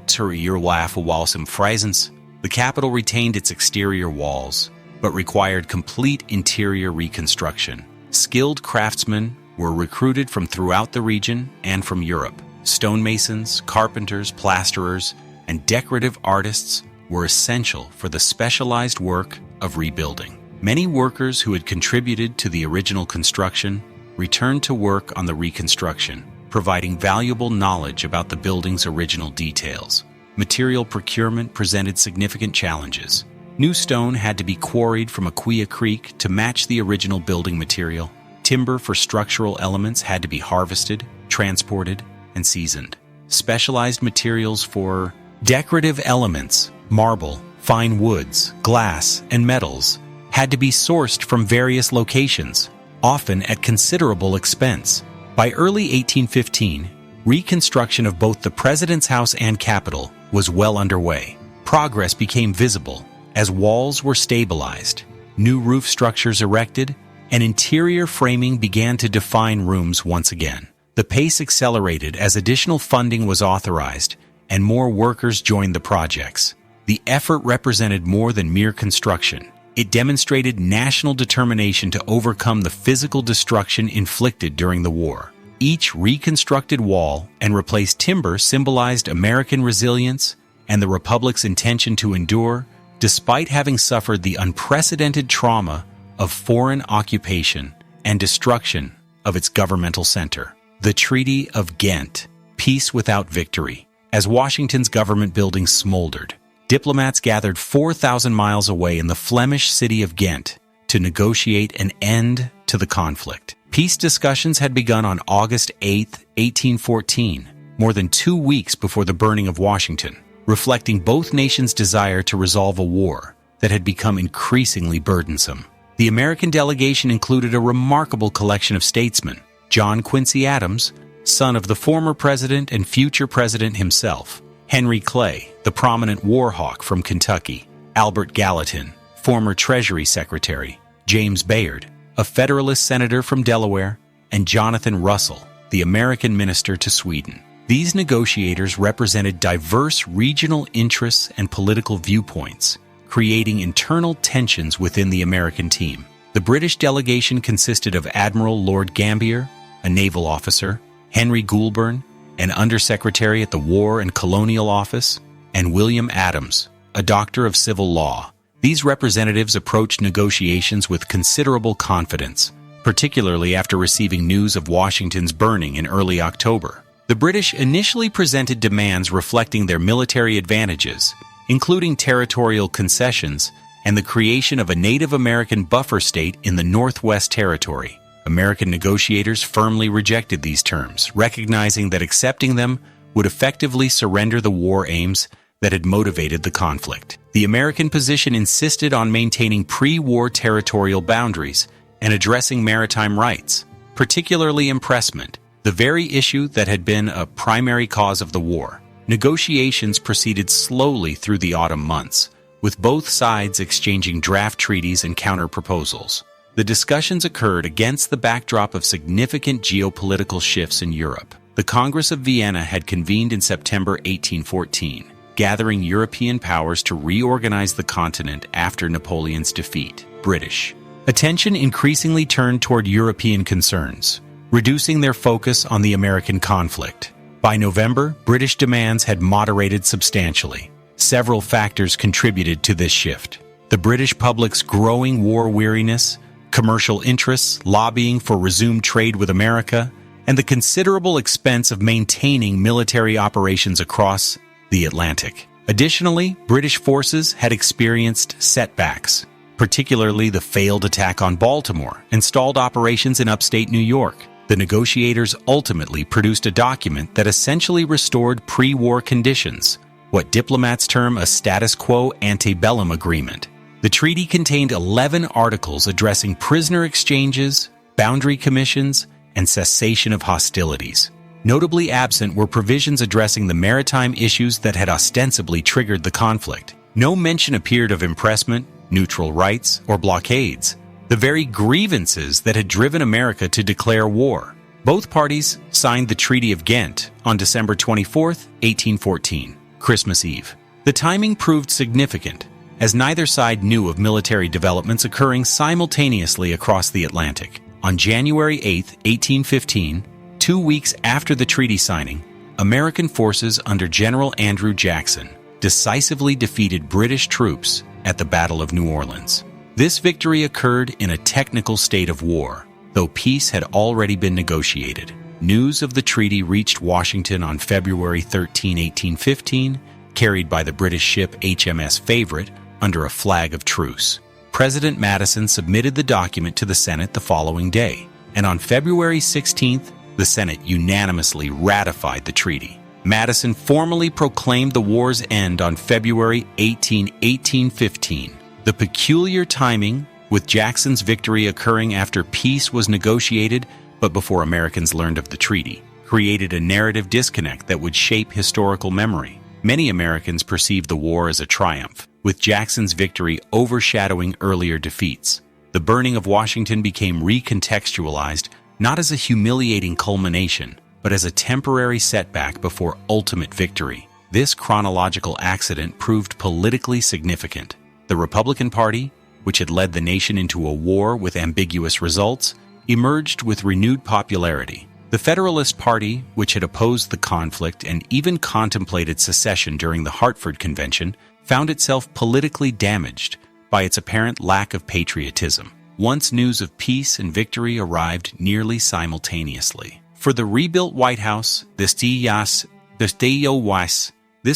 Capitol retained its exterior walls, but required complete interior reconstruction. Skilled craftsmen were recruited from throughout the region and from Europe. Stonemasons, carpenters, plasterers, and decorative artists were essential for the specialized work of rebuilding. Many workers who had contributed to the original construction returned to work on the reconstruction, providing valuable knowledge about the building's original details. Material procurement presented significant challenges. New stone had to be quarried from Aquia Creek to match the original building material. Timber for structural elements had to be harvested, transported, and seasoned. Specialized materials for decorative elements, marble, fine woods, glass, and metals, had to be sourced from various locations, often at considerable expense. By early 1815, reconstruction of both the President's House and Capitol was well underway. Progress became visible as walls were stabilized, new roof structures erected, and interior framing began to define rooms once again. The pace accelerated as additional funding was authorized and more workers joined the projects. The effort represented more than mere construction. It demonstrated national determination to overcome the physical destruction inflicted during the war. Each reconstructed wall and replaced timber symbolized American resilience and the Republic's intention to endure despite having suffered the unprecedented trauma of foreign occupation and destruction of its governmental center. The Treaty of Ghent, peace without victory. As Washington's government buildings smoldered, diplomats gathered 4,000 miles away in the Flemish city of Ghent to negotiate an end to the conflict. Peace discussions had begun on August 8, 1814, more than 2 weeks before the burning of Washington, reflecting both nations' desire to resolve a war that had become increasingly burdensome. The American delegation included a remarkable collection of statesmen: John Quincy Adams, son of the former president and future president himself; Henry Clay, the prominent war hawk from Kentucky; Albert Gallatin, former Treasury Secretary; James Bayard, a Federalist senator from Delaware; and Jonathan Russell, the American minister to Sweden. These negotiators represented diverse regional interests and political viewpoints, creating internal tensions within the American team. The British delegation consisted of Admiral Lord Gambier, a naval officer; Henry Goulburn, an undersecretary at the War and Colonial Office; and William Adams, a doctor of civil law. These representatives approached negotiations with considerable confidence, particularly after receiving news of Washington's burning in early October. The British initially presented demands reflecting their military advantages, including territorial concessions and the creation of a Native American buffer state in the Northwest Territory. American negotiators firmly rejected these terms, recognizing that accepting them would effectively surrender the war aims that had motivated the conflict. The American position insisted on maintaining pre-war territorial boundaries and addressing maritime rights, particularly impressment, the very issue that had been a primary cause of the war. Negotiations proceeded slowly through the autumn months, with both sides exchanging draft treaties and counter-proposals. The discussions occurred against the backdrop of significant geopolitical shifts in Europe. The Congress of Vienna had convened in September 1814, gathering European powers to reorganize the continent after Napoleon's defeat. British attention increasingly turned toward European concerns, reducing their focus on the American conflict. By November, British demands had moderated substantially. Several factors contributed to this shift. The British public's growing war weariness, commercial interests lobbying for resumed trade with America, and the considerable expense of maintaining military operations across the Atlantic. Additionally, British forces had experienced setbacks, particularly the failed attack on Baltimore and stalled operations in upstate New York. The negotiators ultimately produced a document that essentially restored pre-war conditions, what diplomats term a status quo antebellum agreement. The treaty contained 11 articles addressing prisoner exchanges, boundary commissions, and cessation of hostilities. Notably absent were provisions addressing the maritime issues that had ostensibly triggered the conflict. No mention appeared of impressment, neutral rights, or blockades, the very grievances that had driven America to declare war. Both parties signed the Treaty of Ghent on December 24, 1814, Christmas Eve. The timing proved significant, as neither side knew of military developments occurring simultaneously across the Atlantic. On January 8, 1815, 2 weeks after the treaty signing, American forces under General Andrew Jackson decisively defeated British troops at the Battle of New Orleans. This victory occurred in a technical state of war, though peace had already been negotiated. News of the treaty reached Washington on February 13, 1815, carried by the British ship HMS Favorite under a flag of truce. President Madison submitted the document to the Senate the following day, and on February 16th, the Senate unanimously ratified the treaty. Madison formally proclaimed the war's end on February 18, 1815. The peculiar timing, with Jackson's victory occurring after peace was negotiated but before Americans learned of the treaty, created a narrative disconnect that would shape historical memory. Many Americans perceived the war as a triumph, with Jackson's victory overshadowing earlier defeats. The burning of Washington became recontextualized not as a humiliating culmination, but as a temporary setback before ultimate victory. This chronological accident proved politically significant. The Republican Party, which had led the nation into a war with ambiguous results, emerged with renewed popularity. The Federalist Party, which had opposed the conflict and even contemplated secession during the Hartford Convention, found itself politically damaged by its apparent lack of patriotism. Once news of peace and victory arrived nearly simultaneously. For the rebuilt White House, this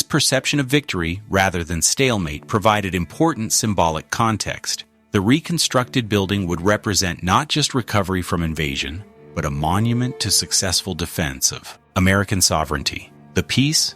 perception of victory, rather than stalemate, provided important symbolic context. The reconstructed building would represent not just recovery from invasion, but a monument to successful defense of American sovereignty. The peace,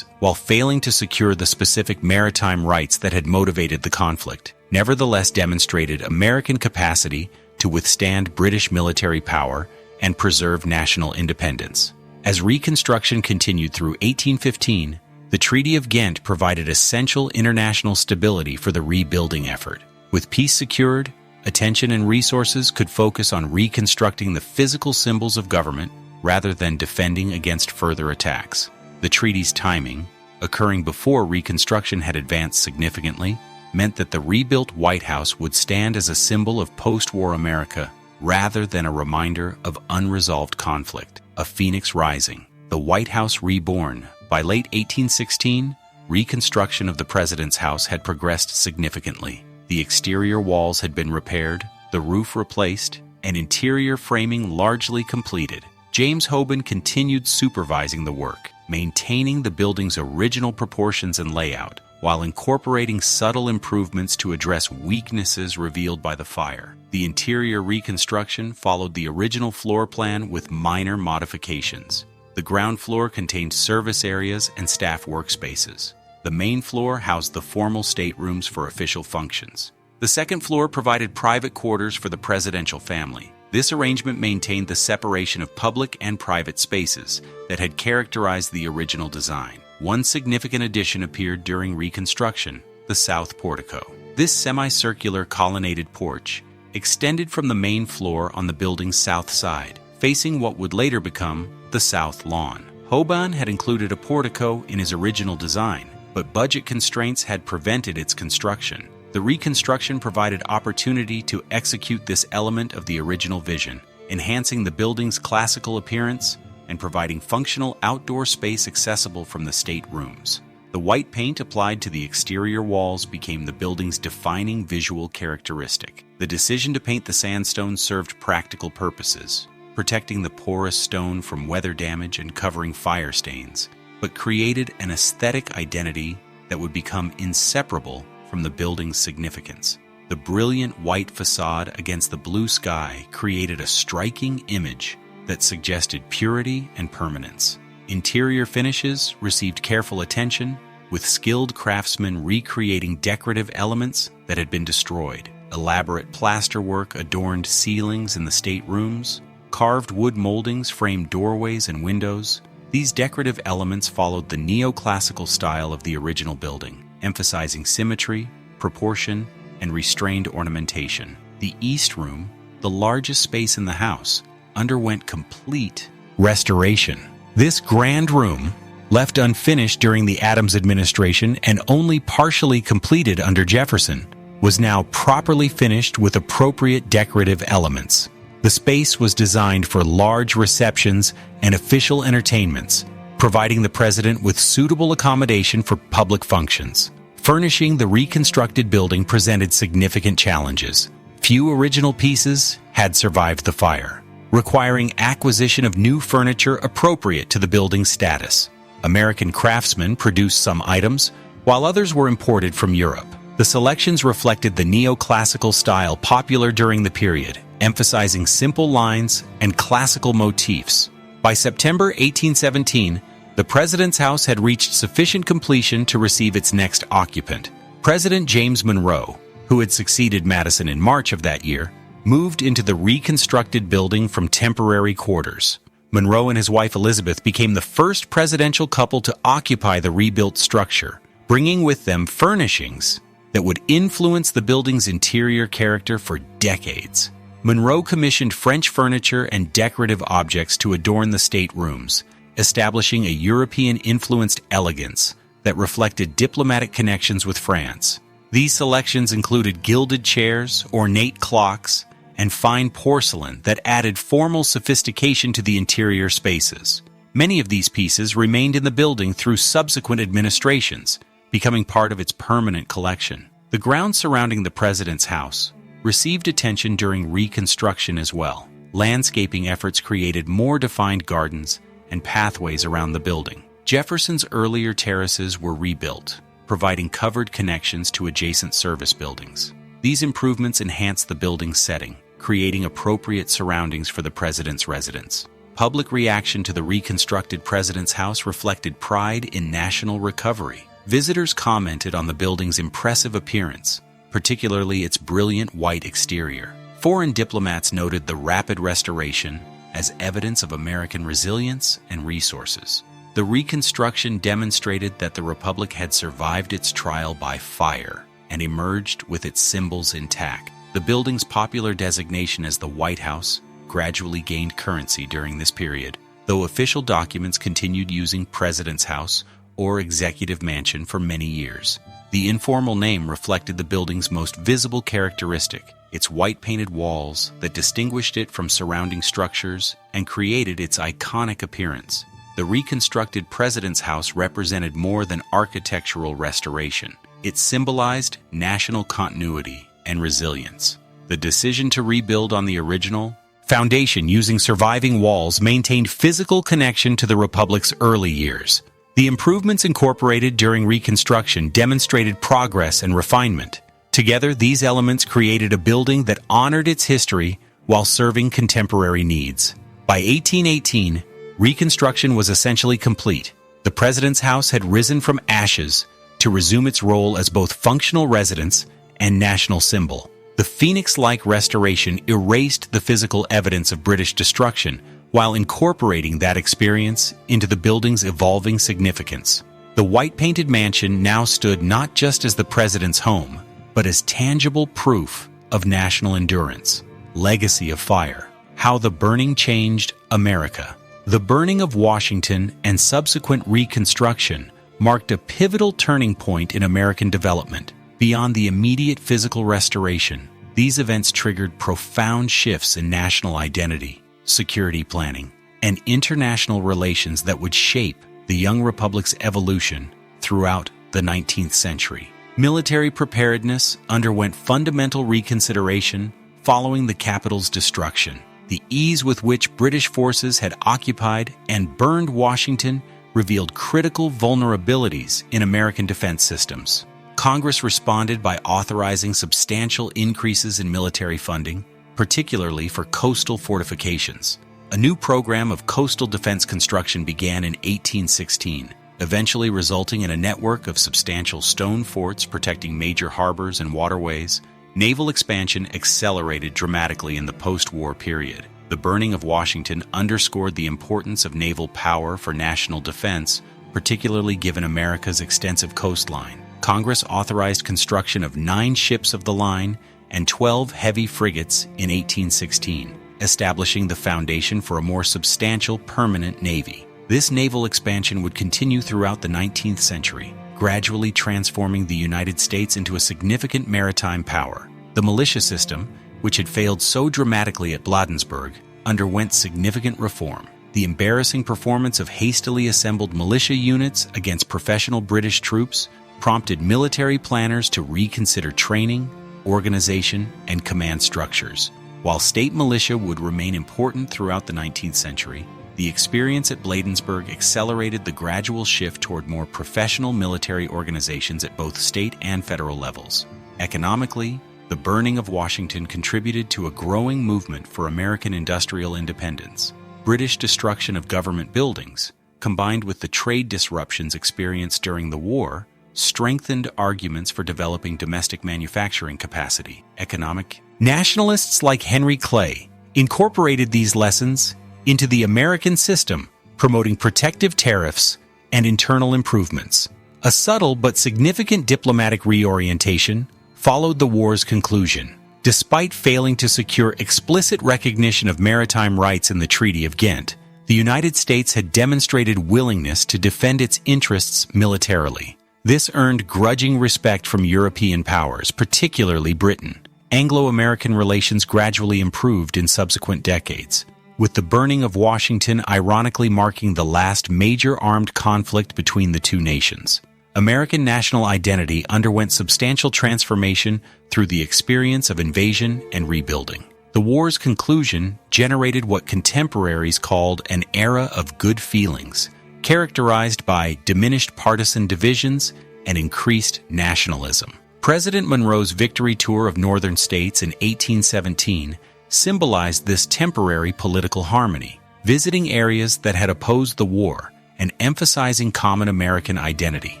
while failing to secure the specific maritime rights that had motivated the conflict, nevertheless demonstrated American capacity to withstand British military power and preserve national independence. As Reconstruction continued through 1815, the Treaty of Ghent provided essential international stability for the rebuilding effort. With peace secured, attention and resources could focus on reconstructing the physical symbols of government rather than defending against further attacks. The treaty's timing, occurring before Reconstruction had advanced significantly, meant that the rebuilt White House would stand as a symbol of post-war America rather than a reminder of unresolved conflict. A phoenix rising, the White House reborn. By late 1816, reconstruction of the President's house had progressed significantly. The exterior walls had been repaired, the roof replaced, and interior framing largely completed. James Hoban continued supervising the work, maintaining the building's original proportions and layout, while incorporating subtle improvements to address weaknesses revealed by the fire. The interior reconstruction followed the original floor plan with minor modifications. The ground floor contained service areas and staff workspaces. The main floor housed the formal staterooms for official functions. The second floor provided private quarters for the presidential family. This arrangement maintained the separation of public and private spaces that had characterized the original design. One significant addition appeared during reconstruction: the south portico. This semicircular colonnaded porch extended from the main floor on the building's south side, facing what would later become the south lawn. Hoban had included a portico in his original design, but budget constraints had prevented its construction. The reconstruction provided opportunity to execute this element of the original vision, enhancing the building's classical appearance and providing functional outdoor space accessible from the state rooms. The white paint applied to the exterior walls became the building's defining visual characteristic. The decision to paint the sandstone served practical purposes, protecting the porous stone from weather damage and covering fire stains, but created an aesthetic identity that would become inseparable from the building's significance. The brilliant white facade against the blue sky created a striking image that suggested purity and permanence. Interior finishes received careful attention, with skilled craftsmen recreating decorative elements that had been destroyed. Elaborate plasterwork adorned ceilings in the staterooms. Carved wood moldings framed doorways and windows. These decorative elements followed the neoclassical style of the original building, emphasizing symmetry, proportion, and restrained ornamentation. The East Room, the largest space in the house, underwent complete restoration. This grand room, left unfinished during the Adams administration and only partially completed under Jefferson, was now properly finished with appropriate decorative elements. The space was designed for large receptions and official entertainments, providing the president with suitable accommodation for public functions. Furnishing the reconstructed building presented significant challenges. Few original pieces had survived the fire, requiring acquisition of new furniture appropriate to the building's status. American craftsmen produced some items, while others were imported from Europe. The selections reflected the neoclassical style popular during the period, emphasizing simple lines and classical motifs. By September 1817, the president's house had reached sufficient completion to receive its next occupant. President James Monroe, who had succeeded Madison in March of that year, moved into the reconstructed building from temporary quarters. Monroe and his wife Elizabeth became the first presidential couple to occupy the rebuilt structure, bringing with them furnishings that would influence the building's interior character for decades. Monroe commissioned French furniture and decorative objects to adorn the staterooms, establishing a European-influenced elegance that reflected diplomatic connections with France. These selections included gilded chairs, ornate clocks, and fine porcelain that added formal sophistication to the interior spaces. Many of these pieces remained in the building through subsequent administrations, becoming part of its permanent collection. The grounds surrounding the president's house received attention during reconstruction as well. Landscaping efforts created more defined gardens and pathways around the building. Jefferson's earlier terraces were rebuilt, providing covered connections to adjacent service buildings. These improvements enhanced the building's setting, creating appropriate surroundings for the president's residence. Public reaction to the reconstructed president's house reflected pride in national recovery. Visitors commented on the building's impressive appearance, particularly its brilliant white exterior. Foreign diplomats noted the rapid restoration as evidence of American resilience and resources. The reconstruction demonstrated that the Republic had survived its trial by fire and emerged with its symbols intact. The building's popular designation as the White House gradually gained currency during this period, though official documents continued using President's House or Executive Mansion for many years. The informal name reflected the building's most visible characteristic, its white-painted walls that distinguished it from surrounding structures and created its iconic appearance. The reconstructed President's House represented more than architectural restoration. It symbolized national continuity and resilience. The decision to rebuild on the original foundation using surviving walls maintained physical connection to the Republic's early years. The improvements incorporated during Reconstruction demonstrated progress and refinement. Together, these elements created a building that honored its history while serving contemporary needs. By 1818, Reconstruction was essentially complete. The President's House had risen from ashes to resume its role as both functional residence and national symbol. The phoenix-like restoration erased the physical evidence of British destruction while incorporating that experience into the building's evolving significance. The white-painted mansion now stood not just as the president's home, but as tangible proof of national endurance. Legacy of fire. How the burning changed America. The burning of Washington and subsequent reconstruction marked a pivotal turning point in American development. Beyond the immediate physical restoration, these events triggered profound shifts in national identity, security planning, and international relations that would shape the young republic's evolution throughout the 19th century. Military preparedness underwent fundamental reconsideration following the capital's destruction. The ease with which British forces had occupied and burned Washington revealed critical vulnerabilities in American defense systems. Congress responded by authorizing substantial increases in military funding, particularly for coastal fortifications. A new program of coastal defense construction began in 1816, eventually resulting in a network of substantial stone forts protecting major harbors and waterways. Naval expansion accelerated dramatically in the post-war period. The burning of Washington underscored the importance of naval power for national defense, particularly given America's extensive coastline. Congress authorized construction of 9 ships of the line and 12 heavy frigates in 1816, establishing the foundation for a more substantial permanent navy. This naval expansion would continue throughout the 19th century, gradually transforming the United States into a significant maritime power. The militia system, which had failed so dramatically at Bladensburg, underwent significant reform. The embarrassing performance of hastily assembled militia units against professional British troops prompted military planners to reconsider training, organization, and command structures. While state militia would remain important throughout the 19th century, the experience at Bladensburg accelerated the gradual shift toward more professional military organizations at both state and federal levels. Economically, the burning of Washington contributed to a growing movement for American industrial independence. British destruction of government buildings, combined with the trade disruptions experienced during the war, strengthened arguments for developing domestic manufacturing capacity. Economic nationalists like Henry Clay incorporated these lessons into the American system, promoting protective tariffs and internal improvements. A subtle but significant diplomatic reorientation followed the war's conclusion. Despite failing to secure explicit recognition of maritime rights in the Treaty of Ghent, the United States had demonstrated willingness to defend its interests militarily. This earned grudging respect from European powers, particularly Britain. Anglo-American relations gradually improved in subsequent decades, with the burning of Washington ironically marking the last major armed conflict between the two nations. American national identity underwent substantial transformation through the experience of invasion and rebuilding. The war's conclusion generated what contemporaries called an era of good feelings, characterized by diminished partisan divisions and increased nationalism. President Monroe's victory tour of northern states in 1817 symbolized this temporary political harmony, visiting areas that had opposed the war and emphasizing common American identity.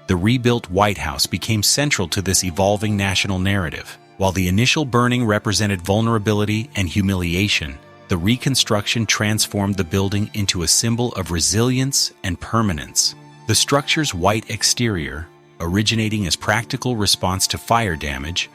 The rebuilt White House became central to this evolving national narrative. While the initial burning represented vulnerability and humiliation, the reconstruction transformed the building into a symbol of resilience and permanence. The structure's white exterior, originating as practical response to fire damage,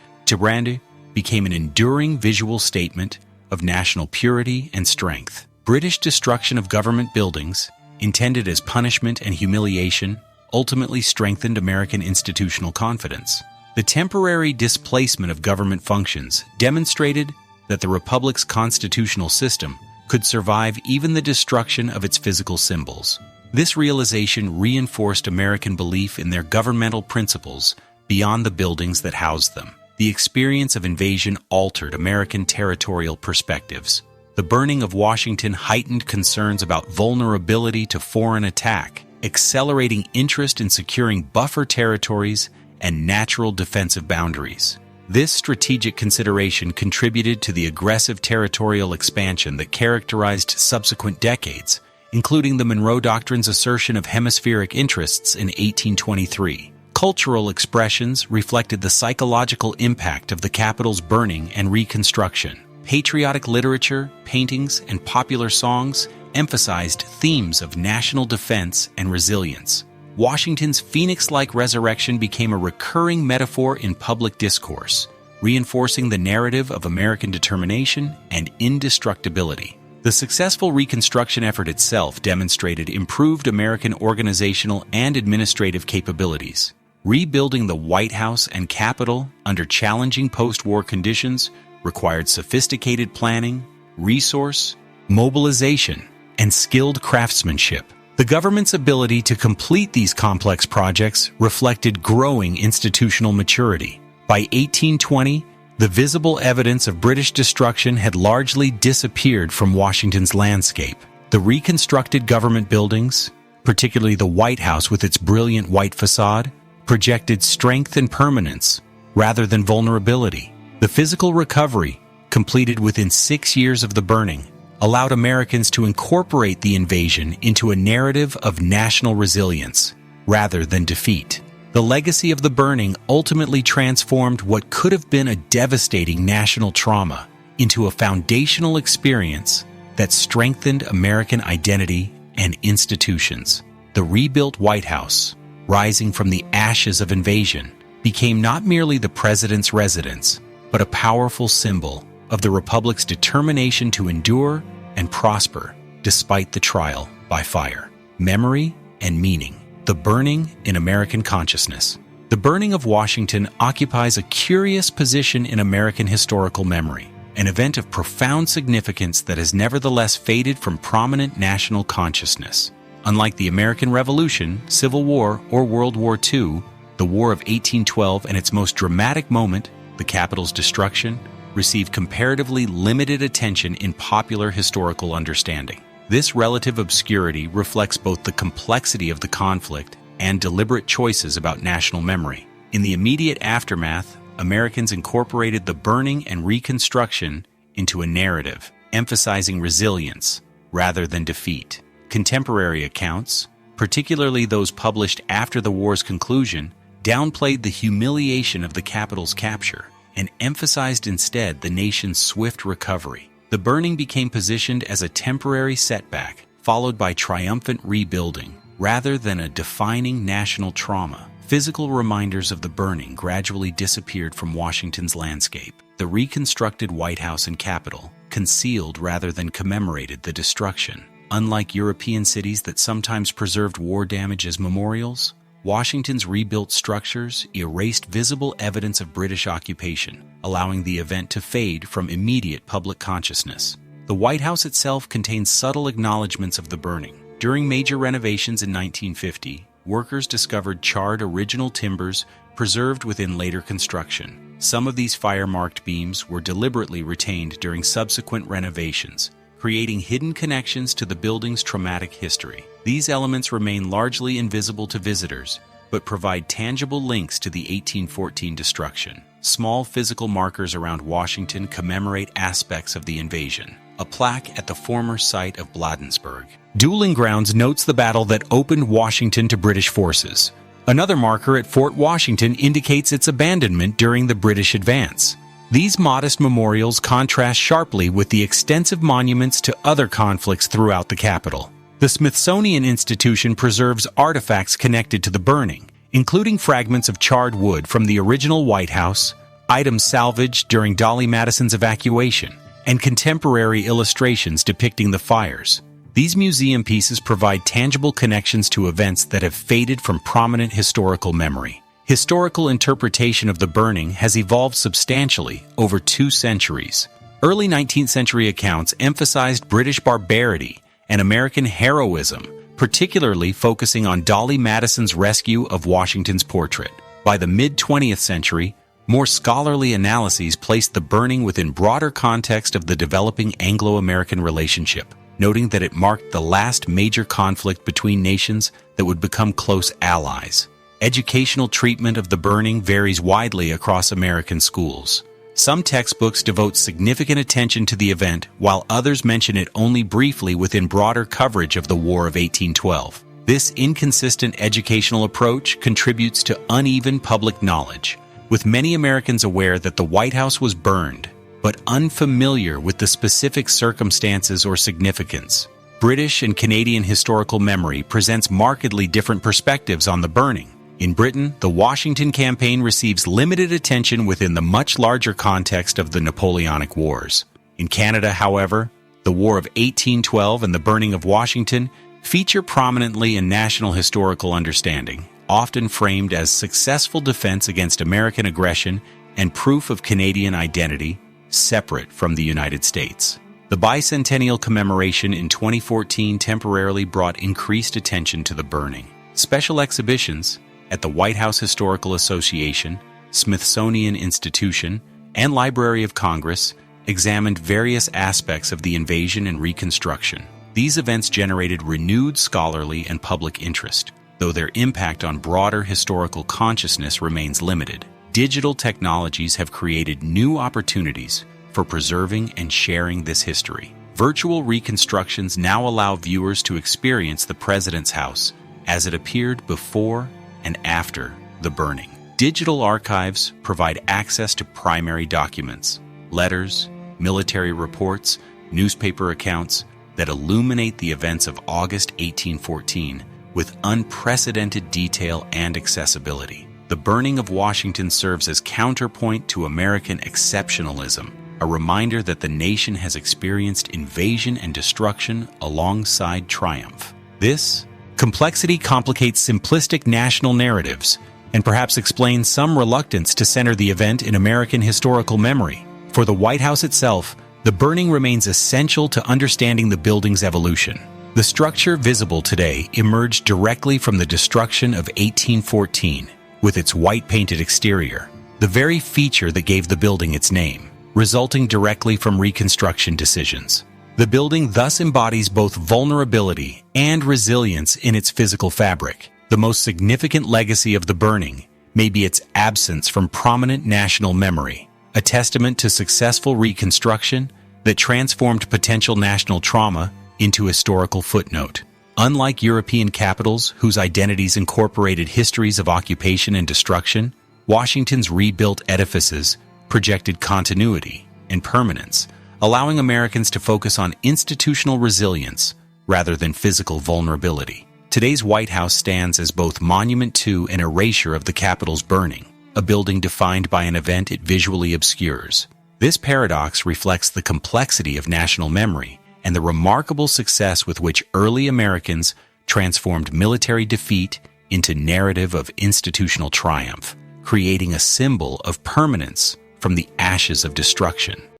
became an enduring visual statement of national purity and strength. British destruction of government buildings, intended as punishment and humiliation, ultimately strengthened American institutional confidence. The temporary displacement of government functions demonstrated that the Republic's constitutional system could survive even the destruction of its physical symbols. This realization reinforced American belief in their governmental principles beyond the buildings that housed them. The experience of invasion altered American territorial perspectives. The burning of Washington heightened concerns about vulnerability to foreign attack, accelerating interest in securing buffer territories and natural defensive boundaries. This strategic consideration contributed to the aggressive territorial expansion that characterized subsequent decades, including the Monroe Doctrine's assertion of hemispheric interests in 1823. cultural expressions reflected the psychological impact of the Capitol's burning and reconstruction. Patriotic literature, paintings, and popular songs emphasized themes of national defense and resilience. Washington's phoenix-like resurrection became a recurring metaphor in public discourse, reinforcing the narrative of American determination and indestructibility. The successful reconstruction effort itself demonstrated improved American organizational and administrative capabilities. Rebuilding the White House and Capitol under challenging post-war conditions required sophisticated planning, resource, mobilization, and skilled craftsmanship. The government's ability to complete these complex projects reflected growing institutional maturity. By 1820, the visible evidence of British destruction had largely disappeared from Washington's landscape. The reconstructed government buildings, particularly the White House with its brilliant white facade, projected strength and permanence rather than vulnerability. The physical recovery, completed within 6 years of the burning, allowed Americans to incorporate the invasion into a narrative of national resilience rather than defeat. The legacy of the burning ultimately transformed what could have been a devastating national trauma into a foundational experience that strengthened American identity and institutions. The rebuilt White House, rising from the ashes of invasion, became not merely the president's residence, but a powerful symbol of the Republic's determination to endure and prosper despite the trial by fire. Memory and meaning. The burning in American consciousness. The burning of Washington occupies a curious position in American historical memory, an event of profound significance that has nevertheless faded from prominent national consciousness. Unlike the American Revolution, Civil War, or World War II, the War of 1812 and its most dramatic moment, the Capitol's destruction, received comparatively limited attention in popular historical understanding. This relative obscurity reflects both the complexity of the conflict and deliberate choices about national memory. In the immediate aftermath, Americans incorporated the burning and reconstruction into a narrative, emphasizing resilience rather than defeat. Contemporary accounts, particularly those published after the war's conclusion, downplayed the humiliation of the Capitol's capture and emphasized instead the nation's swift recovery. The burning became positioned as a temporary setback, followed by triumphant rebuilding, rather than a defining national trauma. Physical reminders of the burning gradually disappeared from Washington's landscape. The reconstructed White House and Capitol concealed rather than commemorated the destruction. Unlike European cities that sometimes preserved war damage as memorials, Washington's rebuilt structures erased visible evidence of British occupation, allowing the event to fade from immediate public consciousness. The White House itself contains subtle acknowledgments of the burning. During major renovations in 1950, workers discovered charred original timbers preserved within later construction. Some of these fire-marked beams were deliberately retained during subsequent renovations, creating hidden connections to the building's traumatic history. These elements remain largely invisible to visitors, but provide tangible links to the 1814 destruction. Small physical markers around Washington commemorate aspects of the invasion. A plaque at the former site of Bladensburg. Dueling Grounds notes the battle that opened Washington to British forces. Another marker at Fort Washington indicates its abandonment during the British advance. These modest memorials contrast sharply with the extensive monuments to other conflicts throughout the Capitol. The Smithsonian Institution preserves artifacts connected to the burning, including fragments of charred wood from the original White House, items salvaged during Dolley Madison's evacuation, and contemporary illustrations depicting the fires. These museum pieces provide tangible connections to events that have faded from prominent historical memory. Historical interpretation of the burning has evolved substantially over 2 centuries. Early 19th century accounts emphasized British barbarity and American heroism, particularly focusing on Dolley Madison's rescue of Washington's portrait. By the mid-20th century, more scholarly analyses placed the burning within broader context of the developing Anglo-American relationship, noting that it marked the last major conflict between nations that would become close allies. Educational treatment of the burning varies widely across American schools. Some textbooks devote significant attention to the event, while others mention it only briefly within broader coverage of the War of 1812. This inconsistent educational approach contributes to uneven public knowledge, with many Americans aware that the White House was burned, but unfamiliar with the specific circumstances or significance. British and Canadian historical memory presents markedly different perspectives on the burning. In Britain, the Washington campaign receives limited attention within the much larger context of the Napoleonic Wars. In Canada, however, the War of 1812 and the burning of Washington feature prominently in national historical understanding, often framed as successful defense against American aggression and proof of Canadian identity, separate from the United States. The bicentennial commemoration in 2014 temporarily brought increased attention to the burning. Special exhibitions at the White House Historical Association, Smithsonian Institution, and Library of Congress examined various aspects of the invasion and Reconstruction. These events generated renewed scholarly and public interest, though their impact on broader historical consciousness remains limited. Digital technologies have created new opportunities for preserving and sharing this history. Virtual reconstructions now allow viewers to experience the President's House as it appeared before and after the burning. Digital archives provide access to primary documents, letters, military reports, newspaper accounts that illuminate the events of August 1814 with unprecedented detail and accessibility. The burning of Washington serves as counterpoint to American exceptionalism, a reminder that the nation has experienced invasion and destruction alongside triumph. This complexity complicates simplistic national narratives and perhaps explains some reluctance to center the event in American historical memory. For the White House itself, the burning remains essential to understanding the building's evolution. The structure visible today emerged directly from the destruction of 1814, with its white-painted exterior, the very feature that gave the building its name, resulting directly from Reconstruction decisions. The building thus embodies both vulnerability and resilience in its physical fabric. The most significant legacy of the burning may be its absence from prominent national memory, a testament to successful reconstruction that transformed potential national trauma into historical footnote. Unlike European capitals whose identities incorporated histories of occupation and destruction, Washington's rebuilt edifices projected continuity and permanence, allowing Americans to focus on institutional resilience rather than physical vulnerability. Today's White House stands as both monument to and erasure of the Capitol's burning, a building defined by an event it visually obscures. This paradox reflects the complexity of national memory and the remarkable success with which early Americans transformed military defeat into narrative of institutional triumph, creating a symbol of permanence from the ashes of destruction.